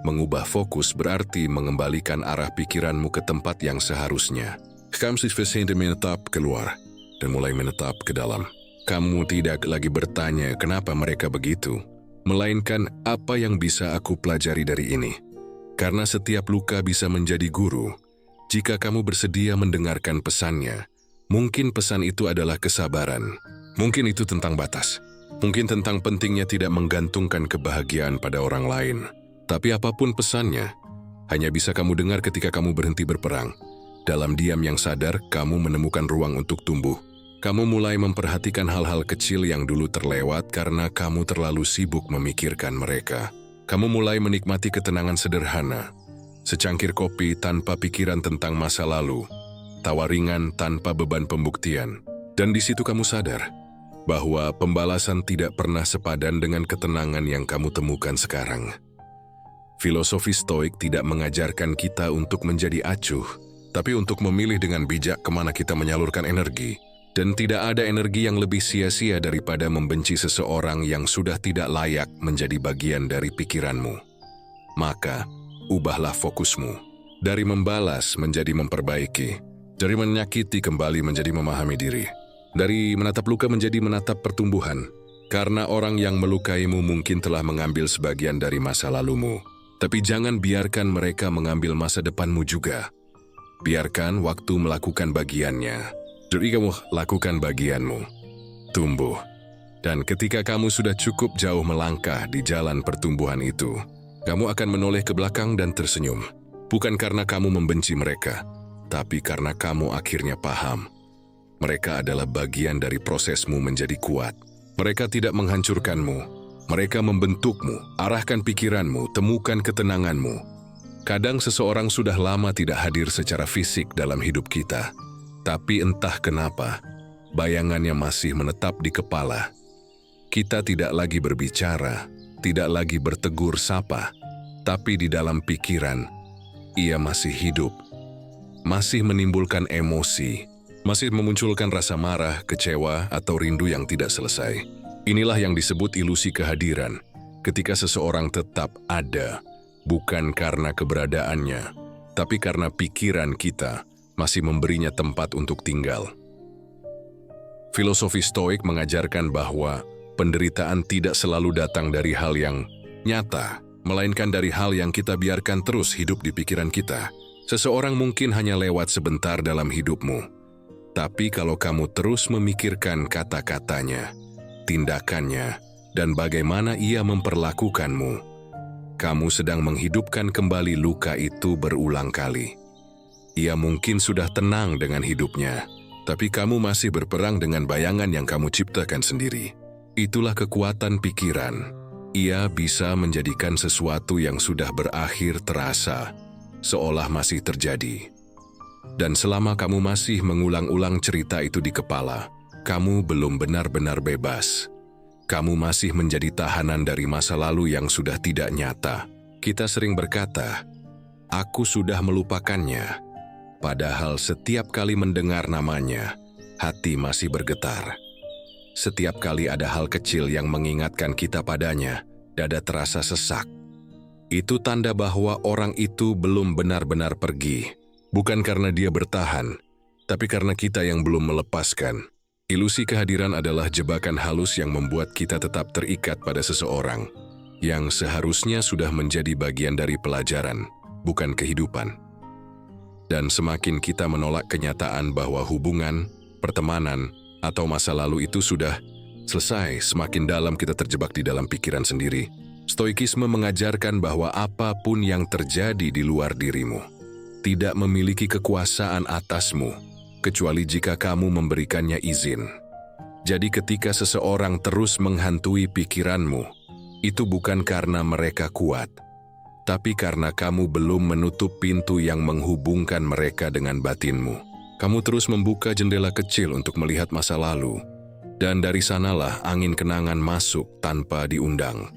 Mengubah fokus berarti mengembalikan arah pikiranmu ke tempat yang seharusnya. Kamu seharusnya menetap keluar dan mulai menetap ke dalam. Kamu tidak lagi bertanya kenapa mereka begitu, melainkan apa yang bisa aku pelajari dari ini. Karena setiap luka bisa menjadi guru. Jika kamu bersedia mendengarkan pesannya, mungkin pesan itu adalah kesabaran. Mungkin itu tentang batas. Mungkin tentang pentingnya tidak menggantungkan kebahagiaan pada orang lain. Tapi apapun pesannya, hanya bisa kamu dengar ketika kamu berhenti berperang. Dalam diam yang sadar, kamu menemukan ruang untuk tumbuh. Kamu mulai memperhatikan hal-hal kecil yang dulu terlewat karena kamu terlalu sibuk memikirkan mereka. Kamu mulai menikmati ketenangan sederhana. Secangkir kopi tanpa pikiran tentang masa lalu. Tawa ringan tanpa beban pembuktian. Dan di situ kamu sadar bahwa pembalasan tidak pernah sepadan dengan ketenangan yang kamu temukan sekarang. Filosofi Stoik tidak mengajarkan kita untuk menjadi acuh, tapi untuk memilih dengan bijak kemana kita menyalurkan energi. Dan tidak ada energi yang lebih sia-sia daripada membenci seseorang yang sudah tidak layak menjadi bagian dari pikiranmu. Maka, ubahlah fokusmu. Dari membalas menjadi memperbaiki. Dari menyakiti kembali menjadi memahami diri. Dari menatap luka menjadi menatap pertumbuhan. Karena orang yang melukaimu mungkin telah mengambil sebagian dari masa lalumu. Tapi jangan biarkan mereka mengambil masa depanmu juga. Biarkan waktu melakukan bagiannya. Jadi kamu lakukan bagianmu. Tumbuh. Dan ketika kamu sudah cukup jauh melangkah di jalan pertumbuhan itu, kamu akan menoleh ke belakang dan tersenyum. Bukan karena kamu membenci mereka, tapi karena kamu akhirnya paham. Mereka adalah bagian dari prosesmu menjadi kuat. Mereka tidak menghancurkanmu. Mereka membentukmu, arahkan pikiranmu, temukan ketenanganmu. Kadang seseorang sudah lama tidak hadir secara fisik dalam hidup kita. Tapi entah kenapa, bayangannya masih menetap di kepala. Kita tidak lagi berbicara, tidak lagi bertegur sapa, tapi di dalam pikiran, ia masih hidup, masih menimbulkan emosi, masih memunculkan rasa marah, kecewa, atau rindu yang tidak selesai. Inilah yang disebut ilusi kehadiran, ketika seseorang tetap ada, bukan karena keberadaannya, tapi karena pikiran kita masih memberinya tempat untuk tinggal. Filosofi Stoik mengajarkan bahwa penderitaan tidak selalu datang dari hal yang nyata, melainkan dari hal yang kita biarkan terus hidup di pikiran kita. Seseorang mungkin hanya lewat sebentar dalam hidupmu, tapi kalau kamu terus memikirkan kata-katanya, tindakannya, dan bagaimana ia memperlakukanmu, kamu sedang menghidupkan kembali luka itu berulang kali. Ia mungkin sudah tenang dengan hidupnya, tapi kamu masih berperang dengan bayangan yang kamu ciptakan sendiri. Itulah kekuatan pikiran. Ia bisa menjadikan sesuatu yang sudah berakhir terasa, seolah masih terjadi. Dan selama kamu masih mengulang-ulang cerita itu di kepala, kamu belum benar-benar bebas. Kamu masih menjadi tahanan dari masa lalu yang sudah tidak nyata. Kita sering berkata, "Aku sudah melupakannya." Padahal setiap kali mendengar namanya, hati masih bergetar. Setiap kali ada hal kecil yang mengingatkan kita padanya, dada terasa sesak. Itu tanda bahwa orang itu belum benar-benar pergi. Bukan karena dia bertahan, tapi karena kita yang belum melepaskan. Ilusi kehadiran adalah jebakan halus yang membuat kita tetap terikat pada seseorang, yang seharusnya sudah menjadi bagian dari pelajaran, bukan kehidupan. Dan semakin kita menolak kenyataan bahwa hubungan, pertemanan, atau masa lalu itu sudah selesai, semakin dalam kita terjebak di dalam pikiran sendiri. Stoikisme mengajarkan bahwa apapun yang terjadi di luar dirimu tidak memiliki kekuasaan atasmu, kecuali jika kamu memberikannya izin. Jadi ketika seseorang terus menghantui pikiranmu, itu bukan karena mereka kuat, tapi karena kamu belum menutup pintu yang menghubungkan mereka dengan batinmu. Kamu terus membuka jendela kecil untuk melihat masa lalu, dan dari sanalah angin kenangan masuk tanpa diundang.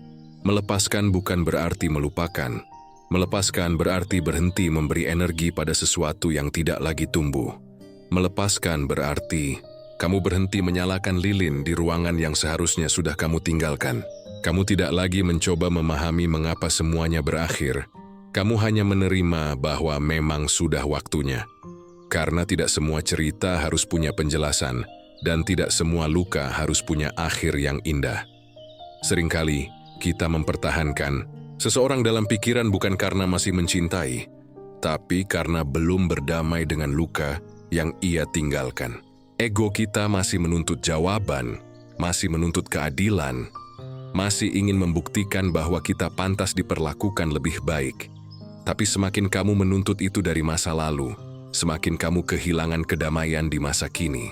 Melepaskan bukan berarti melupakan. Melepaskan berarti berhenti memberi energi pada sesuatu yang tidak lagi tumbuh. Melepaskan berarti kamu berhenti menyalakan lilin di ruangan yang seharusnya sudah kamu tinggalkan. Kamu tidak lagi mencoba memahami mengapa semuanya berakhir. Kamu hanya menerima bahwa memang sudah waktunya. Karena tidak semua cerita harus punya penjelasan, dan tidak semua luka harus punya akhir yang indah. Seringkali, Kita mempertahankan seseorang dalam pikiran bukan karena masih mencintai, tapi karena belum berdamai dengan luka yang ia tinggalkan. Ego kita masih menuntut jawaban, masih menuntut keadilan, masih ingin membuktikan bahwa kita pantas diperlakukan lebih baik. Tapi semakin kamu menuntut itu dari masa lalu, semakin kamu kehilangan kedamaian di masa kini.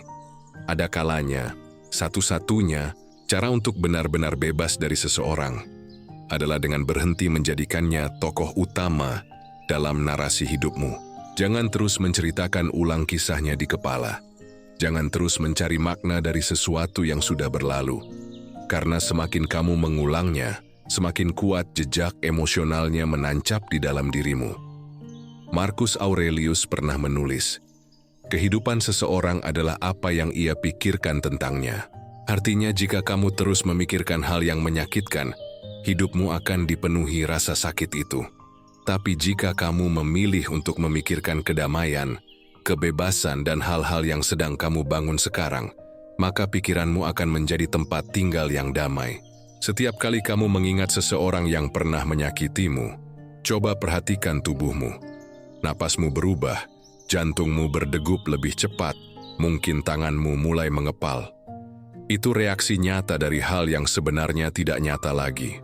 Ada kalanya, satu-satunya cara untuk benar-benar bebas dari seseorang adalah dengan berhenti menjadikannya tokoh utama dalam narasi hidupmu. Jangan terus menceritakan ulang kisahnya di kepala. Jangan terus mencari makna dari sesuatu yang sudah berlalu. Karena semakin kamu mengulangnya, semakin kuat jejak emosionalnya menancap di dalam dirimu. Marcus Aurelius pernah menulis, kehidupan seseorang adalah apa yang ia pikirkan tentangnya. Artinya jika kamu terus memikirkan hal yang menyakitkan, hidupmu akan dipenuhi rasa sakit itu. Tapi jika kamu memilih untuk memikirkan kedamaian, kebebasan dan hal-hal yang sedang kamu bangun sekarang, maka pikiranmu akan menjadi tempat tinggal yang damai. Setiap kali kamu mengingat seseorang yang pernah menyakitimu, coba perhatikan tubuhmu. Napasmu berubah, jantungmu berdegup lebih cepat, mungkin tanganmu mulai mengepal. Itu reaksi nyata dari hal yang sebenarnya tidak nyata lagi.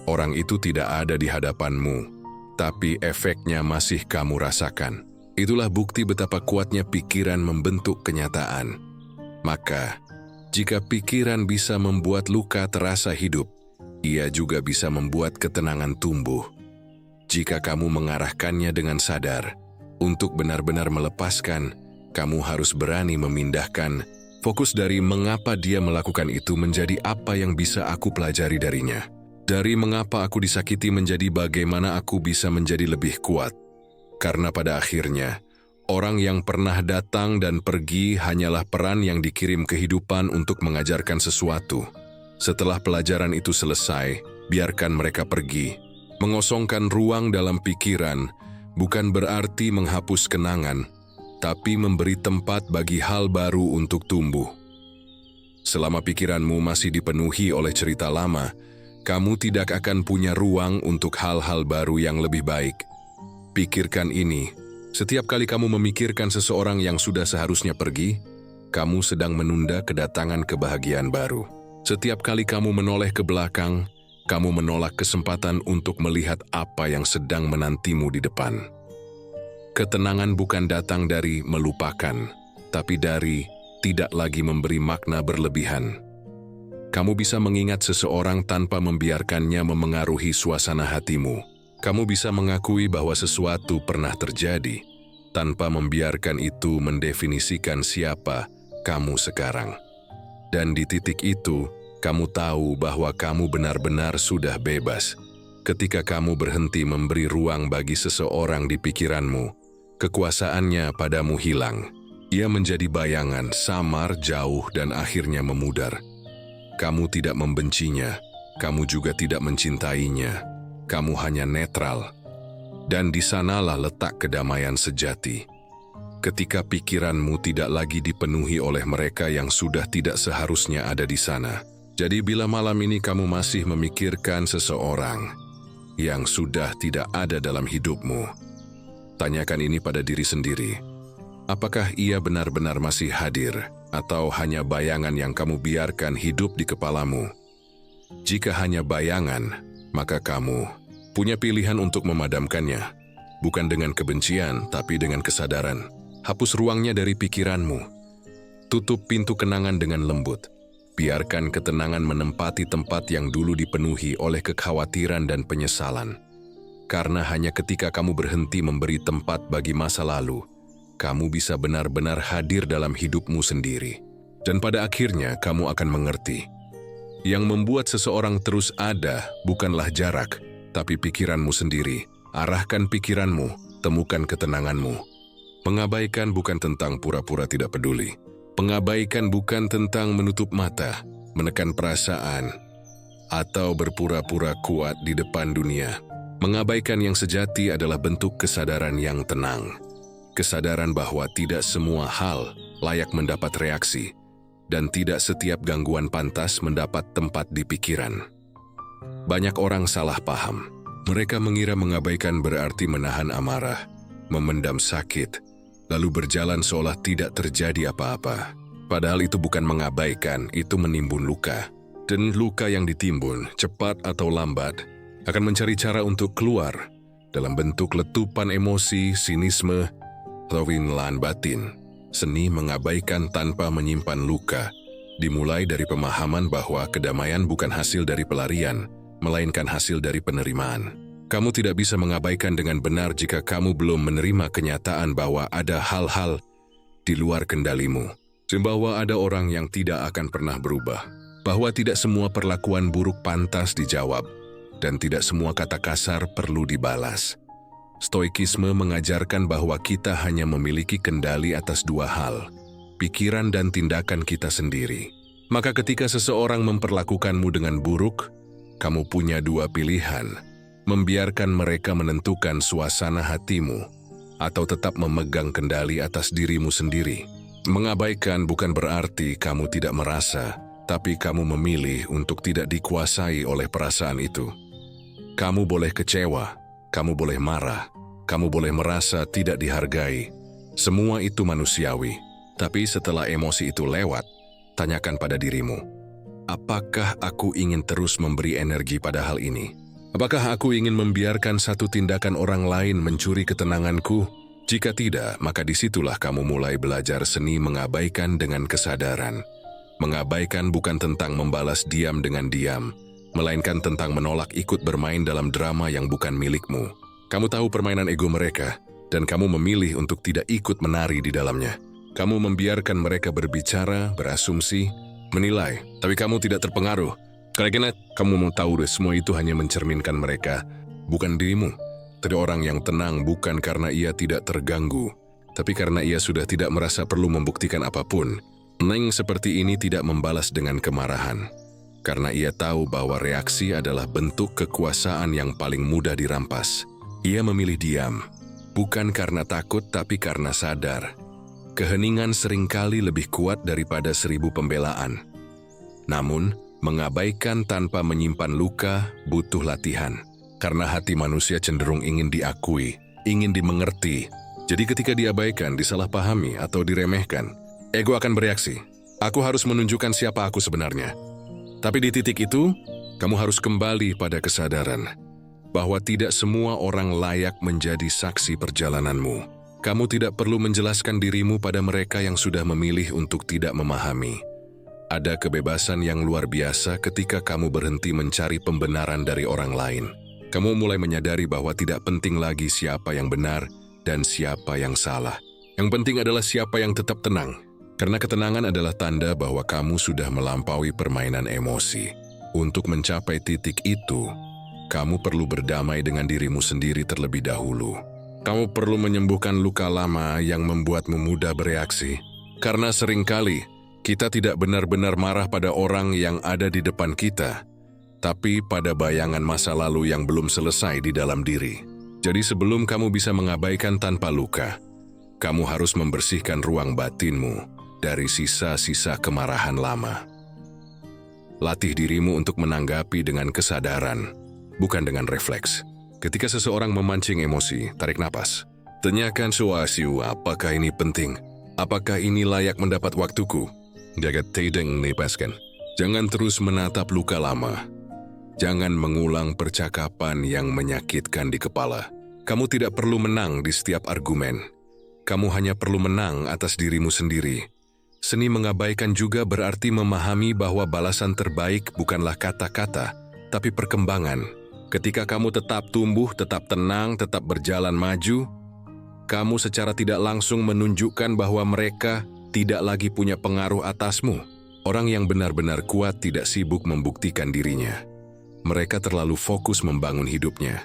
Orang itu tidak ada di hadapanmu, tapi efeknya masih kamu rasakan. Itulah bukti betapa kuatnya pikiran membentuk kenyataan. Maka, jika pikiran bisa membuat luka terasa hidup, ia juga bisa membuat ketenangan tumbuh. Jika kamu mengarahkannya dengan sadar, untuk benar-benar melepaskan, kamu harus berani memindahkan fokus dari mengapa dia melakukan itu menjadi apa yang bisa aku pelajari darinya. Dari mengapa aku disakiti menjadi bagaimana aku bisa menjadi lebih kuat. Karena pada akhirnya, orang yang pernah datang dan pergi hanyalah peran yang dikirim kehidupan untuk mengajarkan sesuatu. Setelah pelajaran itu selesai, biarkan mereka pergi. Mengosongkan ruang dalam pikiran bukan berarti menghapus kenangan, tapi memberi tempat bagi hal baru untuk tumbuh. Selama pikiranmu masih dipenuhi oleh cerita lama, kamu tidak akan punya ruang untuk hal-hal baru yang lebih baik. Pikirkan ini. Setiap kali kamu memikirkan seseorang yang sudah seharusnya pergi, kamu sedang menunda kedatangan kebahagiaan baru. Setiap kali kamu menoleh ke belakang, kamu menolak kesempatan untuk melihat apa yang sedang menantimu di depan. Ketenangan bukan datang dari melupakan, tapi dari tidak lagi memberi makna berlebihan. Kamu bisa mengingat seseorang tanpa membiarkannya memengaruhi suasana hatimu. Kamu bisa mengakui bahwa sesuatu pernah terjadi, tanpa membiarkan itu mendefinisikan siapa kamu sekarang. Dan di titik itu, kamu tahu bahwa kamu benar-benar sudah bebas. Ketika kamu berhenti memberi ruang bagi seseorang di pikiranmu, kekuasaannya padamu hilang. Ia menjadi bayangan, samar, jauh, dan akhirnya memudar. Kamu tidak membencinya, kamu juga tidak mencintainya. Kamu hanya netral, dan di sanalah letak kedamaian sejati. Ketika pikiranmu tidak lagi dipenuhi oleh mereka yang sudah tidak seharusnya ada di sana. Jadi bila malam ini kamu masih memikirkan seseorang yang sudah tidak ada dalam hidupmu, tanyakan ini pada diri sendiri. Apakah ia benar-benar masih hadir, atau hanya bayangan yang kamu biarkan hidup di kepalamu? Jika hanya bayangan, maka kamu punya pilihan untuk memadamkannya, bukan dengan kebencian, tapi dengan kesadaran. Hapus ruangnya dari pikiranmu. Tutup pintu kenangan dengan lembut. Biarkan ketenangan menempati tempat yang dulu dipenuhi oleh kekhawatiran dan penyesalan. Karena hanya ketika kamu berhenti memberi tempat bagi masa lalu, kamu bisa benar-benar hadir dalam hidupmu sendiri. Dan pada akhirnya kamu akan mengerti. Yang membuat seseorang terus ada bukanlah jarak, tapi pikiranmu sendiri. Arahkan pikiranmu, temukan ketenanganmu. Mengabaikan bukan tentang pura-pura tidak peduli. Pengabaikan bukan tentang menutup mata, menekan perasaan, atau berpura-pura kuat di depan dunia. Mengabaikan yang sejati adalah bentuk kesadaran yang tenang. Kesadaran bahwa tidak semua hal layak mendapat reaksi, dan tidak setiap gangguan pantas mendapat tempat di pikiran. Banyak orang salah paham. Mereka mengira mengabaikan berarti menahan amarah, memendam sakit, lalu berjalan seolah tidak terjadi apa-apa. Padahal itu bukan mengabaikan, itu menimbun luka. Dan luka yang ditimbun, cepat atau lambat, akan mencari cara untuk keluar dalam bentuk letupan emosi, sinisme, atau winlan batin. Seni mengabaikan tanpa menyimpan luka dimulai dari pemahaman bahwa kedamaian bukan hasil dari pelarian, melainkan hasil dari penerimaan. Kamu tidak bisa mengabaikan dengan benar jika kamu belum menerima kenyataan bahwa ada hal-hal di luar kendalimu, bahwa ada orang yang tidak akan pernah berubah, bahwa tidak semua perlakuan buruk pantas dijawab, dan tidak semua kata kasar perlu dibalas. Stoikisme mengajarkan bahwa kita hanya memiliki kendali atas dua hal, pikiran dan tindakan kita sendiri. Maka ketika seseorang memperlakukanmu dengan buruk, kamu punya dua pilihan, membiarkan mereka menentukan suasana hatimu, atau tetap memegang kendali atas dirimu sendiri. Mengabaikan bukan berarti kamu tidak merasa, tapi kamu memilih untuk tidak dikuasai oleh perasaan itu. Kamu boleh kecewa, kamu boleh marah, kamu boleh merasa tidak dihargai. Semua itu manusiawi, tapi setelah emosi itu lewat, tanyakan pada dirimu, apakah aku ingin terus memberi energi pada hal ini? Apakah aku ingin membiarkan satu tindakan orang lain mencuri ketenanganku? Jika tidak, maka disitulah kamu mulai belajar seni mengabaikan dengan kesadaran. Mengabaikan bukan tentang membalas diam dengan diam, melainkan tentang menolak ikut bermain dalam drama yang bukan milikmu. Kamu tahu permainan ego mereka, dan kamu memilih untuk tidak ikut menari di dalamnya. Kamu membiarkan mereka berbicara, berasumsi, menilai, tapi kamu tidak terpengaruh. Karena kamu mau tahu deh, semua itu hanya mencerminkan mereka, bukan dirimu. Tadi orang yang tenang bukan karena ia tidak terganggu, tapi karena ia sudah tidak merasa perlu membuktikan apapun. Neng seperti ini tidak membalas dengan kemarahan, karena ia tahu bahwa reaksi adalah bentuk kekuasaan yang paling mudah dirampas. Ia memilih diam, bukan karena takut tapi karena sadar. Keheningan seringkali lebih kuat daripada 1000 pembelaan. Namun, mengabaikan tanpa menyimpan luka butuh latihan. Karena hati manusia cenderung ingin diakui, ingin dimengerti. Jadi ketika diabaikan, disalahpahami, atau diremehkan, ego akan bereaksi. Aku harus menunjukkan siapa aku sebenarnya. Tapi di titik itu, kamu harus kembali pada kesadaran bahwa tidak semua orang layak menjadi saksi perjalananmu. Kamu tidak perlu menjelaskan dirimu pada mereka yang sudah memilih untuk tidak memahami. Ada kebebasan yang luar biasa ketika kamu berhenti mencari pembenaran dari orang lain. Kamu mulai menyadari bahwa tidak penting lagi siapa yang benar dan siapa yang salah. Yang penting adalah siapa yang tetap tenang. Karena ketenangan adalah tanda bahwa kamu sudah melampaui permainan emosi. Untuk mencapai titik itu, kamu perlu berdamai dengan dirimu sendiri terlebih dahulu. Kamu perlu menyembuhkan luka lama yang membuatmu mudah bereaksi. Karena seringkali, kita tidak benar-benar marah pada orang yang ada di depan kita, tapi pada bayangan masa lalu yang belum selesai di dalam diri. Jadi sebelum kamu bisa mengabaikan tanpa luka, kamu harus membersihkan ruang batinmu dari sisa-sisa kemarahan lama. Latih dirimu untuk menanggapi dengan kesadaran, bukan dengan refleks. Ketika seseorang memancing emosi, tarik napas. Tanyakan suasiu, apakah ini penting? Apakah ini layak mendapat waktuku? Jaga tideng lepaskan. Jangan terus menatap luka lama. Jangan mengulang percakapan yang menyakitkan di kepala. Kamu tidak perlu menang di setiap argumen. Kamu hanya perlu menang atas dirimu sendiri. Seni mengabaikan juga berarti memahami bahwa balasan terbaik bukanlah kata-kata, tapi perkembangan. Ketika kamu tetap tumbuh, tetap tenang, tetap berjalan maju, kamu secara tidak langsung menunjukkan bahwa mereka tidak lagi punya pengaruh atasmu. Orang yang benar-benar kuat tidak sibuk membuktikan dirinya. Mereka terlalu fokus membangun hidupnya.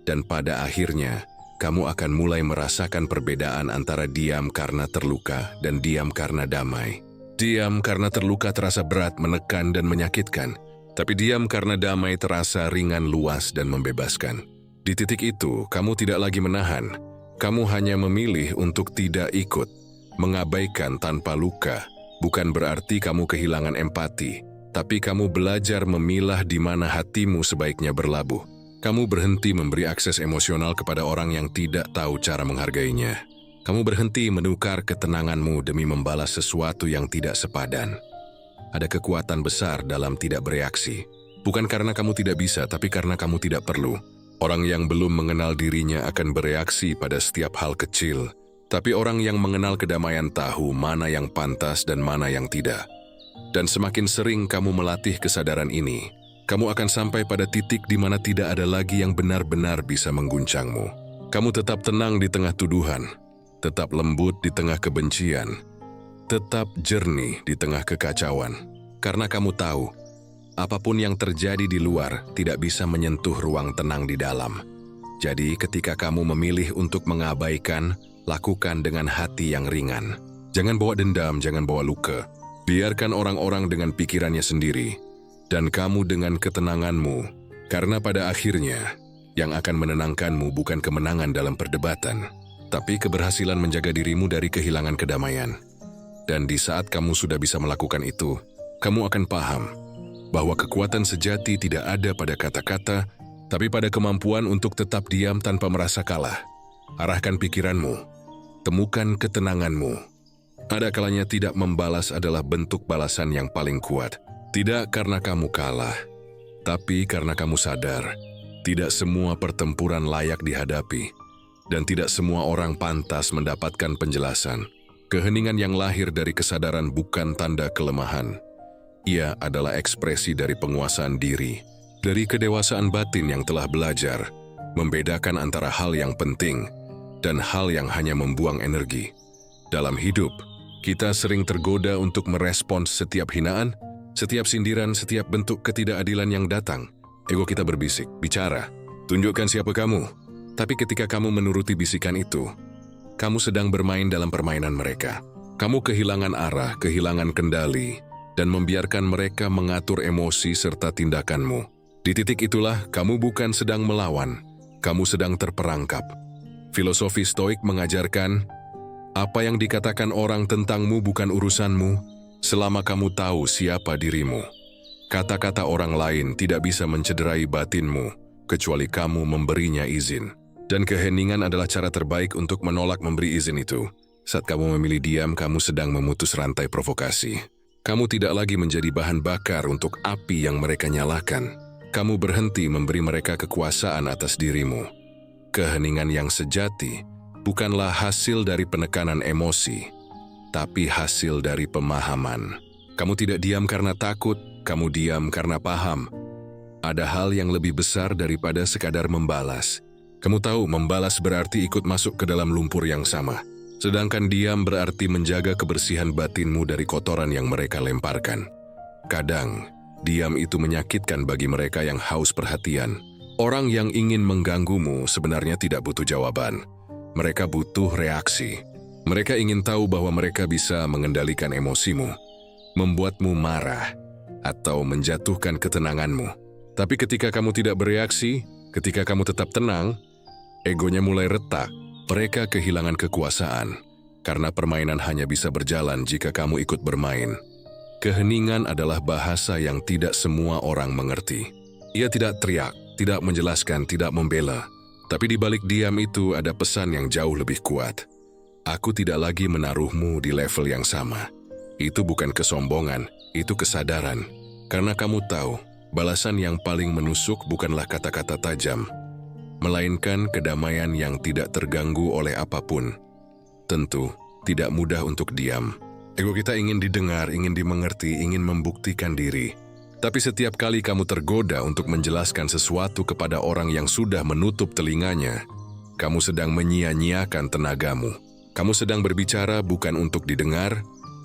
Dan pada akhirnya, kamu akan mulai merasakan perbedaan antara diam karena terluka dan diam karena damai. Diam karena terluka terasa berat, menekan, dan menyakitkan. Tapi diam karena damai terasa ringan, luas, dan membebaskan. Di titik itu, kamu tidak lagi menahan. Kamu hanya memilih untuk tidak ikut. Mengabaikan tanpa luka bukan berarti kamu kehilangan empati, tapi kamu belajar memilah di mana hatimu sebaiknya berlabuh. Kamu berhenti memberi akses emosional kepada orang yang tidak tahu cara menghargainya. Kamu berhenti menukar ketenanganmu demi membalas sesuatu yang tidak sepadan. Ada kekuatan besar dalam tidak bereaksi. Bukan karena kamu tidak bisa, tapi karena kamu tidak perlu. Orang yang belum mengenal dirinya akan bereaksi pada setiap hal kecil. Tapi orang yang mengenal kedamaian tahu mana yang pantas dan mana yang tidak. Dan semakin sering kamu melatih kesadaran ini, kamu akan sampai pada titik di mana tidak ada lagi yang benar-benar bisa mengguncangmu. Kamu tetap tenang di tengah tuduhan, tetap lembut di tengah kebencian, tetap jernih di tengah kekacauan. Karena kamu tahu, apapun yang terjadi di luar tidak bisa menyentuh ruang tenang di dalam. Jadi ketika kamu memilih untuk mengabaikan, lakukan dengan hati yang ringan. Jangan bawa dendam, jangan bawa luka. Biarkan orang-orang dengan pikirannya sendiri, dan kamu dengan ketenanganmu. Karena pada akhirnya, yang akan menenangkanmu bukan kemenangan dalam perdebatan, tapi keberhasilan menjaga dirimu dari kehilangan kedamaian. Dan di saat kamu sudah bisa melakukan itu, kamu akan paham bahwa kekuatan sejati tidak ada pada kata-kata, tapi pada kemampuan untuk tetap diam tanpa merasa kalah. Arahkan pikiranmu. Temukan ketenanganmu. Ada kalanya tidak membalas adalah bentuk balasan yang paling kuat. Tidak karena kamu kalah, tapi karena kamu sadar, tidak semua pertempuran layak dihadapi, dan tidak semua orang pantas mendapatkan penjelasan. Keheningan yang lahir dari kesadaran bukan tanda kelemahan. Ia adalah ekspresi dari penguasaan diri, dari kedewasaan batin yang telah belajar, membedakan antara hal yang penting dan hal yang hanya membuang energi. Dalam hidup, kita sering tergoda untuk merespons setiap hinaan, setiap sindiran, setiap bentuk ketidakadilan yang datang. Ego kita berbisik, bicara, tunjukkan siapa kamu. Tapi ketika kamu menuruti bisikan itu, kamu sedang bermain dalam permainan mereka. Kamu kehilangan arah, kehilangan kendali, dan membiarkan mereka mengatur emosi serta tindakanmu. Di titik itulah, kamu bukan sedang melawan, kamu sedang terperangkap. Filosofi Stoik mengajarkan, apa yang dikatakan orang tentangmu bukan urusanmu, selama kamu tahu siapa dirimu. Kata-kata orang lain tidak bisa mencederai batinmu, kecuali kamu memberinya izin. Dan keheningan adalah cara terbaik untuk menolak memberi izin itu. Saat kamu memilih diam, kamu sedang memutus rantai provokasi. Kamu tidak lagi menjadi bahan bakar untuk api yang mereka nyalakan. Kamu berhenti memberi mereka kekuasaan atas dirimu. Keheningan yang sejati bukanlah hasil dari penekanan emosi, tapi hasil dari pemahaman. Kamu tidak diam karena takut, kamu diam karena paham. Ada hal yang lebih besar daripada sekadar membalas. Kamu tahu membalas berarti ikut masuk ke dalam lumpur yang sama. Sedangkan diam berarti menjaga kebersihan batinmu dari kotoran yang mereka lemparkan. Kadang, diam itu menyakitkan bagi mereka yang haus perhatian. Orang yang ingin mengganggumu sebenarnya tidak butuh jawaban. Mereka butuh reaksi. Mereka ingin tahu bahwa mereka bisa mengendalikan emosimu, membuatmu marah, atau menjatuhkan ketenanganmu. Tapi ketika kamu tidak bereaksi, ketika kamu tetap tenang, egonya mulai retak. Mereka kehilangan kekuasaan, karena permainan hanya bisa berjalan jika kamu ikut bermain. Keheningan adalah bahasa yang tidak semua orang mengerti. Ia tidak teriak, tidak menjelaskan, tidak membela. Tapi di balik diam itu ada pesan yang jauh lebih kuat. Aku tidak lagi menaruhmu di level yang sama. Itu bukan kesombongan, itu kesadaran. Karena kamu tahu, balasan yang paling menusuk bukanlah kata-kata tajam, melainkan kedamaian yang tidak terganggu oleh apapun. Tentu, tidak mudah untuk diam. Ego kita ingin didengar, ingin dimengerti, ingin membuktikan diri. Tapi setiap kali kamu tergoda untuk menjelaskan sesuatu kepada orang yang sudah menutup telinganya, kamu sedang menyia-nyiakan tenagamu. Kamu sedang berbicara bukan untuk didengar,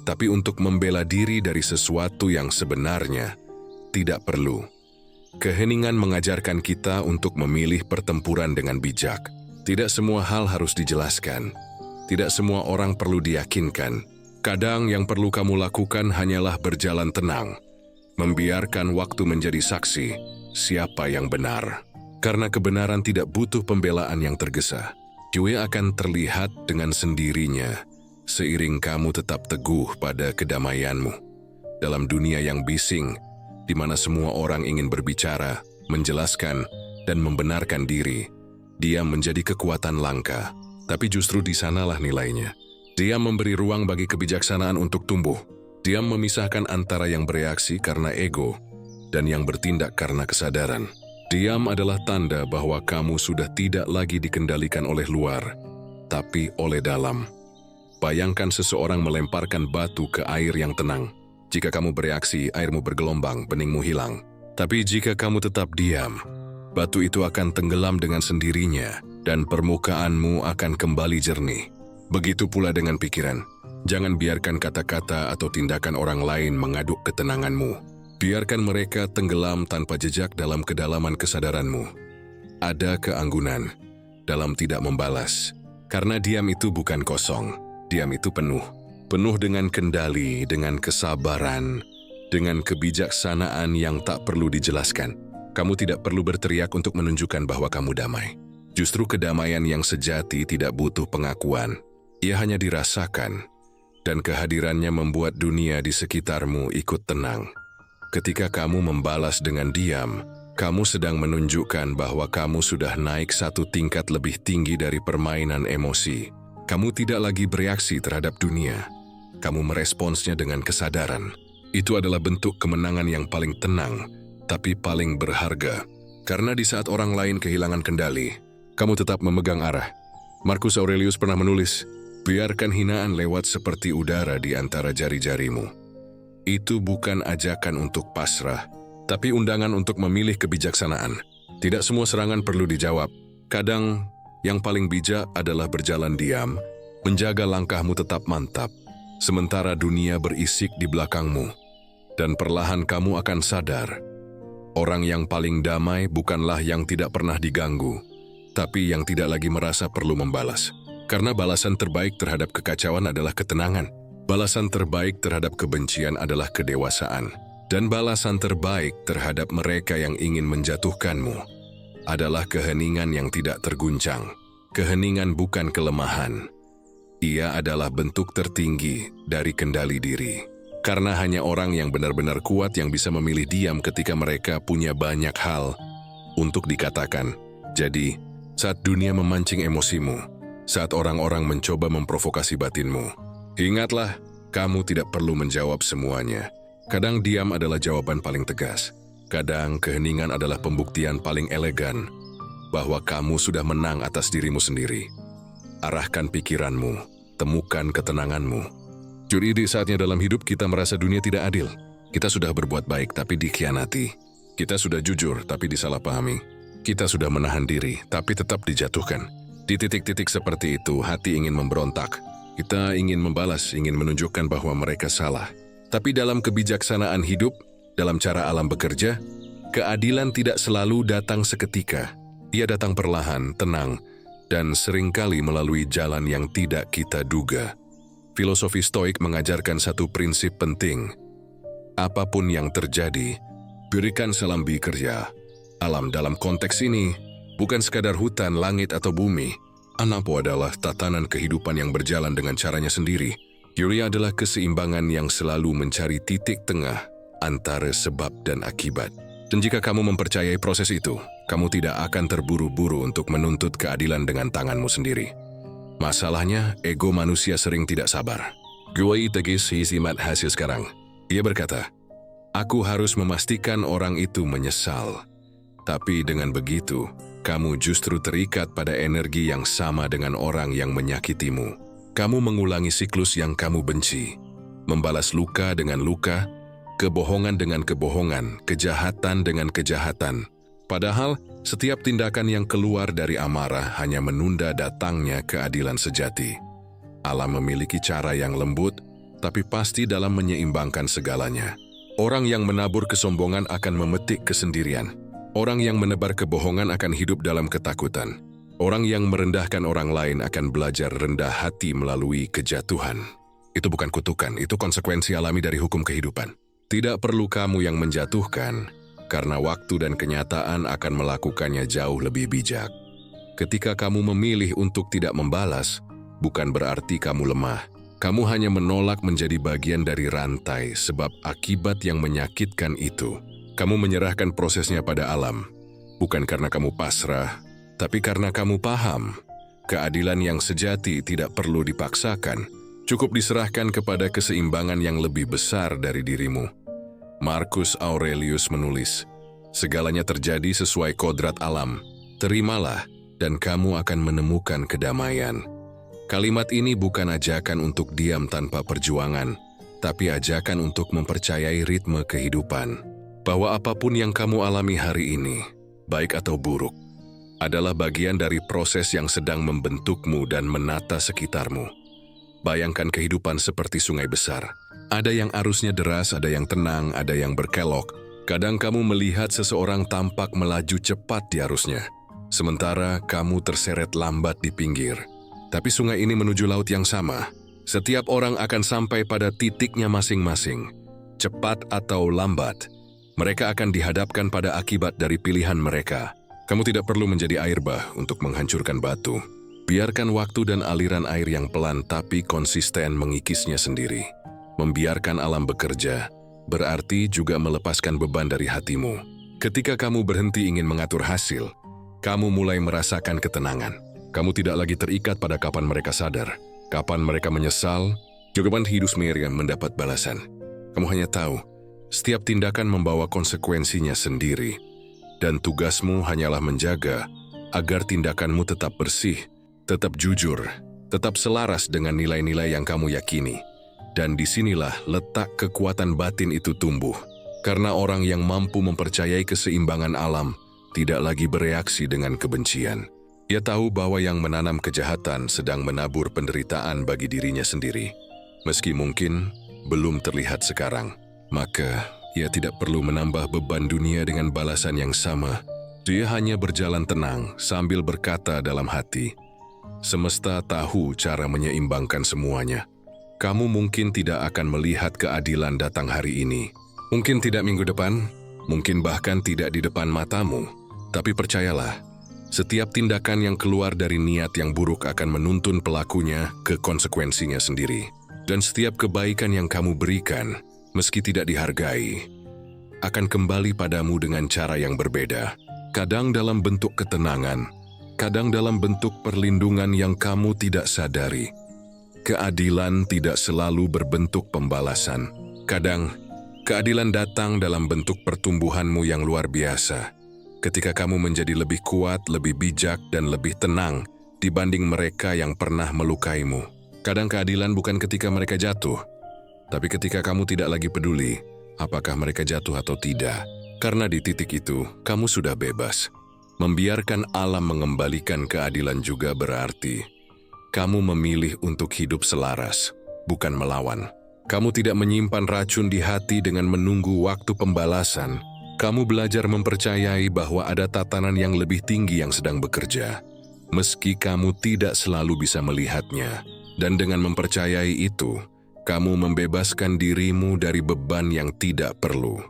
tapi untuk membela diri dari sesuatu yang sebenarnya tidak perlu. Keheningan mengajarkan kita untuk memilih pertempuran dengan bijak. Tidak semua hal harus dijelaskan. Tidak semua orang perlu diyakinkan. Kadang yang perlu kamu lakukan hanyalah berjalan tenang. Membiarkan waktu menjadi saksi siapa yang benar. Karena kebenaran tidak butuh pembelaan yang tergesa. Dia akan terlihat dengan sendirinya seiring kamu tetap teguh pada kedamaianmu. Dalam dunia yang bising, di mana semua orang ingin berbicara, menjelaskan, dan membenarkan diri. Diam menjadi kekuatan langka, tapi justru di sanalah nilainya. Diam memberi ruang bagi kebijaksanaan untuk tumbuh. Diam memisahkan antara yang bereaksi karena ego dan yang bertindak karena kesadaran. Diam adalah tanda bahwa kamu sudah tidak lagi dikendalikan oleh luar, tapi oleh dalam. Bayangkan seseorang melemparkan batu ke air yang tenang. Jika kamu bereaksi, airmu bergelombang, beningmu hilang. Tapi jika kamu tetap diam, batu itu akan tenggelam dengan sendirinya dan permukaanmu akan kembali jernih. Begitu pula dengan pikiran. Jangan biarkan kata-kata atau tindakan orang lain mengaduk ketenanganmu. Biarkan mereka tenggelam tanpa jejak dalam kedalaman kesadaranmu. Ada keanggunan dalam tidak membalas. Karena diam itu bukan kosong. Diam itu penuh. Penuh dengan kendali, dengan kesabaran, dengan kebijaksanaan yang tak perlu dijelaskan. Kamu tidak perlu berteriak untuk menunjukkan bahwa kamu damai. Justru kedamaian yang sejati tidak butuh pengakuan. Ia hanya dirasakan, dan kehadirannya membuat dunia di sekitarmu ikut tenang. Ketika kamu membalas dengan diam, kamu sedang menunjukkan bahwa kamu sudah naik satu tingkat lebih tinggi dari permainan emosi. Kamu tidak lagi bereaksi terhadap dunia. Kamu meresponsnya dengan kesadaran. Itu adalah bentuk kemenangan yang paling tenang, tapi paling berharga. Karena di saat orang lain kehilangan kendali, kamu tetap memegang arah. Marcus Aurelius pernah menulis, biarkan hinaan lewat seperti udara di antara jari-jarimu. Itu bukan ajakan untuk pasrah, tapi undangan untuk memilih kebijaksanaan. Tidak semua serangan perlu dijawab. Kadang, yang paling bijak adalah berjalan diam, menjaga langkahmu tetap mantap, sementara dunia berisik di belakangmu. Dan perlahan kamu akan sadar, orang yang paling damai bukanlah yang tidak pernah diganggu, tapi yang tidak lagi merasa perlu membalas. Karena balasan terbaik terhadap kekacauan adalah ketenangan. Balasan terbaik terhadap kebencian adalah kedewasaan. Dan balasan terbaik terhadap mereka yang ingin menjatuhkanmu adalah keheningan yang tidak terguncang. Keheningan bukan kelemahan. Ia adalah bentuk tertinggi dari kendali diri. Karena hanya orang yang benar-benar kuat yang bisa memilih diam ketika mereka punya banyak hal untuk dikatakan. Jadi, saat dunia memancing emosimu, saat orang-orang mencoba memprovokasi batinmu, ingatlah, kamu tidak perlu menjawab semuanya. Kadang diam adalah jawaban paling tegas. Kadang keheningan adalah pembuktian paling elegan bahwa kamu sudah menang atas dirimu sendiri. Arahkan pikiranmu, temukan ketenanganmu. Jadi saatnya dalam hidup kita merasa dunia tidak adil. Kita sudah berbuat baik tapi dikhianati. Kita sudah jujur tapi disalahpahami. Kita sudah menahan diri tapi tetap dijatuhkan. Di titik-titik seperti itu, hati ingin memberontak. Kita ingin membalas, ingin menunjukkan bahwa mereka salah. Tapi dalam kebijaksanaan hidup, dalam cara alam bekerja, keadilan tidak selalu datang seketika. Ia datang perlahan, tenang, dan seringkali melalui jalan yang tidak kita duga. Filosofi Stoik mengajarkan satu prinsip penting. Apapun yang terjadi, berikan salam bekerja. Alam dalam konteks ini, bukan sekadar hutan, langit, atau bumi. Anapo adalah tatanan kehidupan yang berjalan dengan caranya sendiri. Yuria adalah keseimbangan yang selalu mencari titik tengah antara sebab dan akibat. Dan jika kamu mempercayai proses itu, kamu tidak akan terburu-buru untuk menuntut keadilan dengan tanganmu sendiri. Masalahnya, ego manusia sering tidak sabar. Gue tegis hisimat hasil sekarang. Ia berkata, aku harus memastikan orang itu menyesal. Tapi dengan begitu, kamu justru terikat pada energi yang sama dengan orang yang menyakitimu. Kamu mengulangi siklus yang kamu benci, membalas luka dengan luka, kebohongan dengan kebohongan, kejahatan dengan kejahatan. Padahal, setiap tindakan yang keluar dari amarah hanya menunda datangnya keadilan sejati. Alam memiliki cara yang lembut, tapi pasti dalam menyeimbangkan segalanya. Orang yang menabur kesombongan akan memetik kesendirian. Orang yang menebar kebohongan akan hidup dalam ketakutan. Orang yang merendahkan orang lain akan belajar rendah hati melalui kejatuhan. Itu bukan kutukan, itu konsekuensi alami dari hukum kehidupan. Tidak perlu kamu yang menjatuhkan, karena waktu dan kenyataan akan melakukannya jauh lebih bijak. Ketika kamu memilih untuk tidak membalas, bukan berarti kamu lemah. Kamu hanya menolak menjadi bagian dari rantai sebab akibat yang menyakitkan itu Kamu menyerahkan prosesnya pada alam, bukan karena kamu pasrah, tapi karena kamu paham. Keadilan yang sejati tidak perlu dipaksakan, cukup diserahkan kepada keseimbangan yang lebih besar dari dirimu. Marcus Aurelius menulis, "Segalanya terjadi sesuai kodrat alam. Terimalah, dan kamu akan menemukan kedamaian." Kalimat ini bukan ajakan untuk diam tanpa perjuangan, tapi ajakan untuk mempercayai ritme kehidupan. Bahwa apapun yang kamu alami hari ini, baik atau buruk, adalah bagian dari proses yang sedang membentukmu dan menata sekitarmu. Bayangkan kehidupan seperti sungai besar. Ada yang arusnya deras, ada yang tenang, ada yang berkelok. Kadang kamu melihat seseorang tampak melaju cepat di arusnya, sementara kamu terseret lambat di pinggir. Tapi sungai ini menuju laut yang sama. Setiap orang akan sampai pada titiknya masing-masing. Cepat atau lambat, mereka akan dihadapkan pada akibat dari pilihan mereka. Kamu tidak perlu menjadi air bah untuk menghancurkan batu. Biarkan waktu dan aliran air yang pelan tapi konsisten mengikisnya sendiri. Membiarkan alam bekerja, berarti juga melepaskan beban dari hatimu. Ketika kamu berhenti ingin mengatur hasil, kamu mulai merasakan ketenangan. Kamu tidak lagi terikat pada kapan mereka sadar, kapan mereka menyesal, juga kapan hidup Miriam mendapat balasan. Kamu hanya tahu, setiap tindakan membawa konsekuensinya sendiri, dan tugasmu hanyalah menjaga agar tindakanmu tetap bersih, tetap jujur, tetap selaras dengan nilai-nilai yang kamu yakini. Dan disinilah letak kekuatan batin itu tumbuh, karena orang yang mampu mempercayai keseimbangan alam tidak lagi bereaksi dengan kebencian. Ia tahu bahwa yang menanam kejahatan sedang menabur penderitaan bagi dirinya sendiri. Meski mungkin belum terlihat sekarang, maka ia tidak perlu menambah beban dunia dengan balasan yang sama. Dia hanya berjalan tenang sambil berkata dalam hati, "Semesta tahu cara menyeimbangkan semuanya." Kamu mungkin tidak akan melihat keadilan datang hari ini. Mungkin tidak minggu depan, mungkin bahkan tidak di depan matamu. Tapi percayalah, setiap tindakan yang keluar dari niat yang buruk akan menuntun pelakunya ke konsekuensinya sendiri. Dan setiap kebaikan yang kamu berikan, meski tidak dihargai, akan kembali padamu dengan cara yang berbeda. Kadang dalam bentuk ketenangan, kadang dalam bentuk perlindungan yang kamu tidak sadari. Keadilan tidak selalu berbentuk pembalasan. Kadang, keadilan datang dalam bentuk pertumbuhanmu yang luar biasa. Ketika kamu menjadi lebih kuat, lebih bijak, dan lebih tenang dibanding mereka yang pernah melukaimu. Kadang keadilan bukan ketika mereka jatuh, tapi ketika kamu tidak lagi peduli apakah mereka jatuh atau tidak. Karena di titik itu, kamu sudah bebas. Membiarkan alam mengembalikan keadilan juga berarti kamu memilih untuk hidup selaras, bukan melawan. Kamu tidak menyimpan racun di hati dengan menunggu waktu pembalasan. Kamu belajar mempercayai bahwa ada tatanan yang lebih tinggi yang sedang bekerja, meski kamu tidak selalu bisa melihatnya. Dan dengan mempercayai itu, kamu membebaskan dirimu dari beban yang tidak perlu.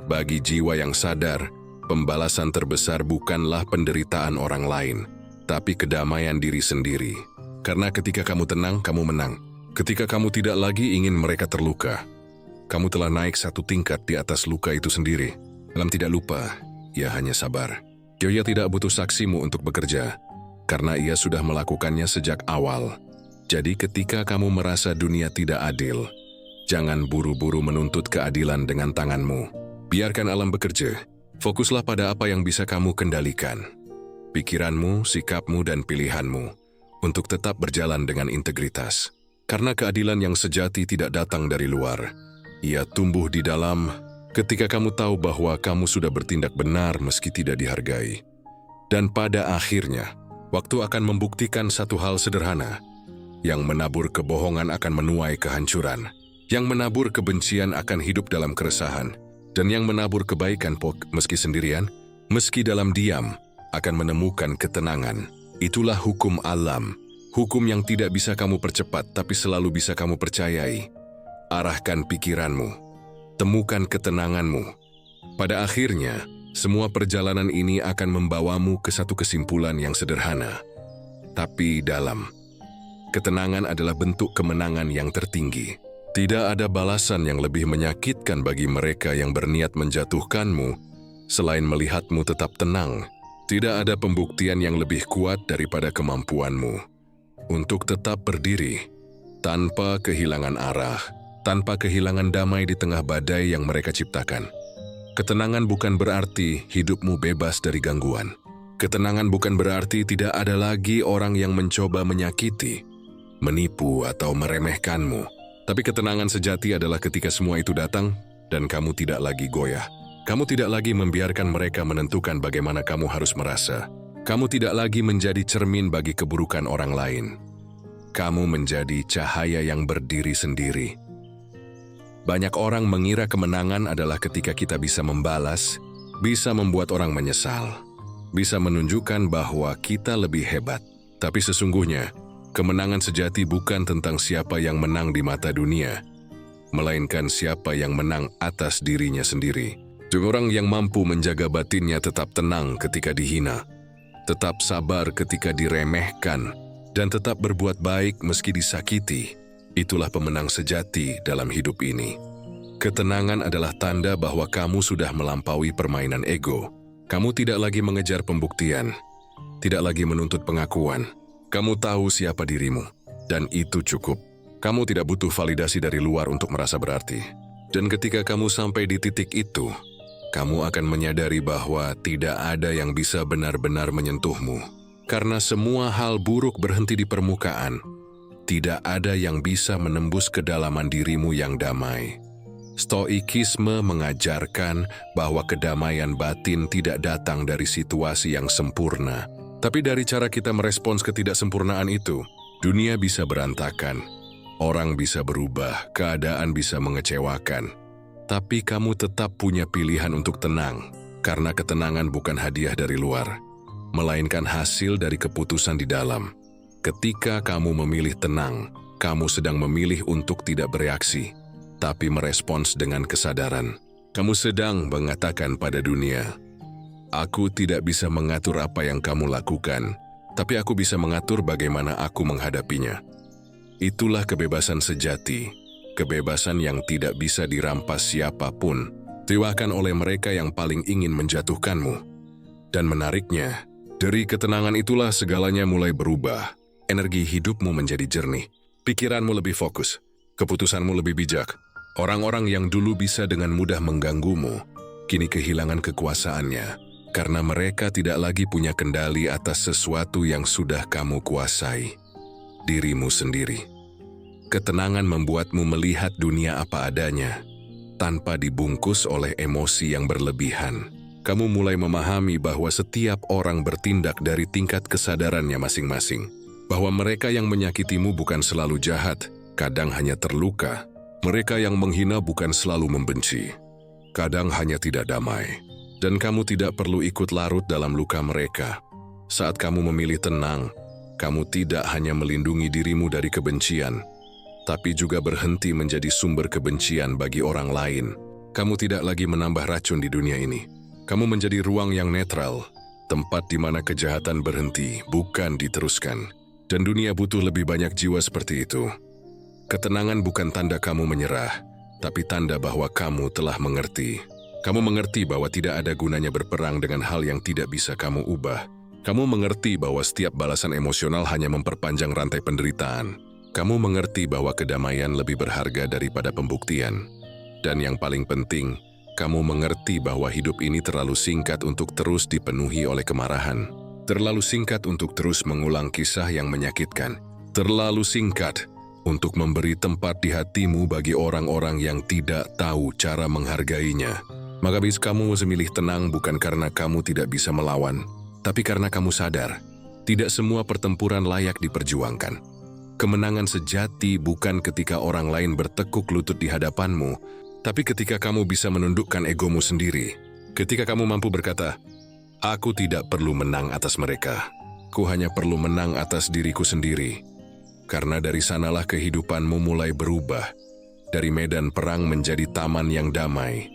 Bagi jiwa yang sadar, pembalasan terbesar bukanlah penderitaan orang lain, tapi kedamaian diri sendiri. Karena ketika kamu tenang, kamu menang. Ketika kamu tidak lagi ingin mereka terluka, kamu telah naik satu tingkat di atas luka itu sendiri. Dalam tidak lupa, ia hanya sabar. Ia tidak butuh saksimu untuk bekerja, karena ia sudah melakukannya sejak awal. Jadi ketika kamu merasa dunia tidak adil, jangan buru-buru menuntut keadilan dengan tanganmu. Biarkan alam bekerja. Fokuslah pada apa yang bisa kamu kendalikan. Pikiranmu, sikapmu, dan pilihanmu untuk tetap berjalan dengan integritas. Karena keadilan yang sejati tidak datang dari luar. Ia tumbuh di dalam ketika kamu tahu bahwa kamu sudah bertindak benar meski tidak dihargai. Dan pada akhirnya, waktu akan membuktikan satu hal sederhana. Yang menabur kebohongan akan menuai kehancuran. Yang menabur kebencian akan hidup dalam keresahan. Dan yang menabur kebaikan meski sendirian, meski dalam diam, akan menemukan ketenangan. Itulah hukum alam. Hukum yang tidak bisa kamu percepat tapi selalu bisa kamu percayai. Arahkan pikiranmu. Temukan ketenanganmu. Pada akhirnya, semua perjalanan ini akan membawamu ke satu kesimpulan yang sederhana, tapi dalam. Ketenangan adalah bentuk kemenangan yang tertinggi. Tidak ada balasan yang lebih menyakitkan bagi mereka yang berniat menjatuhkanmu selain melihatmu tetap tenang. Tidak ada pembuktian yang lebih kuat daripada kemampuanmu untuk tetap berdiri tanpa kehilangan arah, tanpa kehilangan damai di tengah badai yang mereka ciptakan. Ketenangan bukan berarti hidupmu bebas dari gangguan. Ketenangan bukan berarti tidak ada lagi orang yang mencoba menyakiti, menipu, atau meremehkanmu. Tapi ketenangan sejati adalah ketika semua itu datang dan kamu tidak lagi goyah. Kamu tidak lagi membiarkan mereka menentukan bagaimana kamu harus merasa. Kamu tidak lagi menjadi cermin bagi keburukan orang lain. Kamu menjadi cahaya yang berdiri sendiri. Banyak orang mengira kemenangan adalah ketika kita bisa membalas, bisa membuat orang menyesal, bisa menunjukkan bahwa kita lebih hebat. Tapi sesungguhnya, kemenangan sejati bukan tentang siapa yang menang di mata dunia, melainkan siapa yang menang atas dirinya sendiri. Orang yang mampu menjaga batinnya tetap tenang ketika dihina, tetap sabar ketika diremehkan, dan tetap berbuat baik meski disakiti. Itulah pemenang sejati dalam hidup ini. Ketenangan adalah tanda bahwa kamu sudah melampaui permainan ego. Kamu tidak lagi mengejar pembuktian, tidak lagi menuntut pengakuan. Kamu tahu siapa dirimu, dan itu cukup. Kamu tidak butuh validasi dari luar untuk merasa berarti. Dan ketika kamu sampai di titik itu, kamu akan menyadari bahwa tidak ada yang bisa benar-benar menyentuhmu. Karena semua hal buruk berhenti di permukaan, tidak ada yang bisa menembus kedalaman dirimu yang damai. Stoikisme mengajarkan bahwa kedamaian batin tidak datang dari situasi yang sempurna, tapi dari cara kita merespons ketidaksempurnaan itu. Dunia bisa berantakan, orang bisa berubah, keadaan bisa mengecewakan. Tapi kamu tetap punya pilihan untuk tenang, karena ketenangan bukan hadiah dari luar, melainkan hasil dari keputusan di dalam. Ketika kamu memilih tenang, kamu sedang memilih untuk tidak bereaksi, tapi merespons dengan kesadaran. Kamu sedang mengatakan pada dunia, "Aku tidak bisa mengatur apa yang kamu lakukan, tapi aku bisa mengatur bagaimana aku menghadapinya." Itulah kebebasan sejati. Kebebasan yang tidak bisa dirampas siapapun, diwakilkan oleh mereka yang paling ingin menjatuhkanmu. Dan menariknya, dari ketenangan itulah segalanya mulai berubah. Energi hidupmu menjadi jernih, pikiranmu lebih fokus, keputusanmu lebih bijak. Orang-orang yang dulu bisa dengan mudah mengganggumu, kini kehilangan kekuasaannya, karena mereka tidak lagi punya kendali atas sesuatu yang sudah kamu kuasai, dirimu sendiri. Ketenangan membuatmu melihat dunia apa adanya, tanpa dibungkus oleh emosi yang berlebihan. Kamu mulai memahami bahwa setiap orang bertindak dari tingkat kesadarannya masing-masing, bahwa mereka yang menyakitimu bukan selalu jahat, kadang hanya terluka. Mereka yang menghina bukan selalu membenci, kadang hanya tidak damai. Dan kamu tidak perlu ikut larut dalam luka mereka. Saat kamu memilih tenang, kamu tidak hanya melindungi dirimu dari kebencian, tapi juga berhenti menjadi sumber kebencian bagi orang lain. Kamu tidak lagi menambah racun di dunia ini. Kamu menjadi ruang yang netral, tempat di mana kejahatan berhenti, bukan diteruskan. Dan dunia butuh lebih banyak jiwa seperti itu. Ketenangan bukan tanda kamu menyerah, tapi tanda bahwa kamu telah mengerti. Kamu mengerti bahwa tidak ada gunanya berperang dengan hal yang tidak bisa kamu ubah. Kamu mengerti bahwa setiap balasan emosional hanya memperpanjang rantai penderitaan. Kamu mengerti bahwa kedamaian lebih berharga daripada pembuktian. Dan yang paling penting, kamu mengerti bahwa hidup ini terlalu singkat untuk terus dipenuhi oleh kemarahan. Terlalu singkat untuk terus mengulang kisah yang menyakitkan. Terlalu singkat untuk memberi tempat di hatimu bagi orang-orang yang tidak tahu cara menghargainya. Maka bis kamu memilih tenang bukan karena kamu tidak bisa melawan, tapi karena kamu sadar, tidak semua pertempuran layak diperjuangkan. Kemenangan sejati bukan ketika orang lain bertekuk lutut di hadapanmu, tapi ketika kamu bisa menundukkan egomu sendiri. Ketika kamu mampu berkata, "Aku tidak perlu menang atas mereka. Ku hanya perlu menang atas diriku sendiri." Karena dari sanalah kehidupanmu mulai berubah. Dari medan perang menjadi taman yang damai.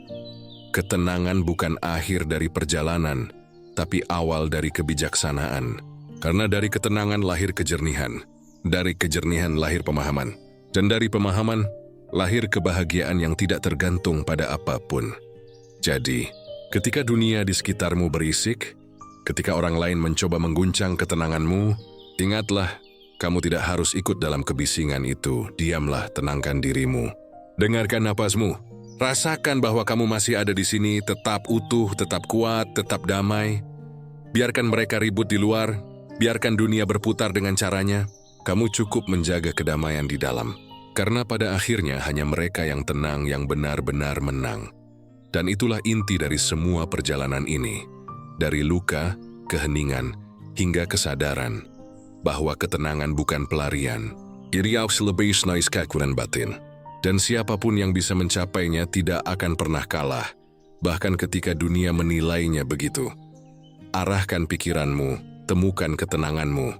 Ketenangan bukan akhir dari perjalanan, tapi awal dari kebijaksanaan. Karena dari ketenangan lahir kejernihan. Dari kejernihan lahir pemahaman. Dan dari pemahaman lahir kebahagiaan yang tidak tergantung pada apapun. Jadi, ketika dunia di sekitarmu berisik, ketika orang lain mencoba mengguncang ketenanganmu, ingatlah, kamu tidak harus ikut dalam kebisingan itu. Diamlah, tenangkan dirimu. Dengarkan napasmu. Rasakan bahwa kamu masih ada di sini, tetap utuh, tetap kuat, tetap damai. Biarkan mereka ribut di luar, biarkan dunia berputar dengan caranya. Kamu cukup menjaga kedamaian di dalam. Karena pada akhirnya hanya mereka yang tenang yang benar-benar menang. Dan itulah inti dari semua perjalanan ini. Dari luka, keheningan, hingga kesadaran bahwa ketenangan bukan pelarian. Iriau selebih nais kekuatan batin. Dan siapapun yang bisa mencapainya tidak akan pernah kalah. Bahkan ketika dunia menilainya begitu. Arahkan pikiranmu, temukan ketenanganmu,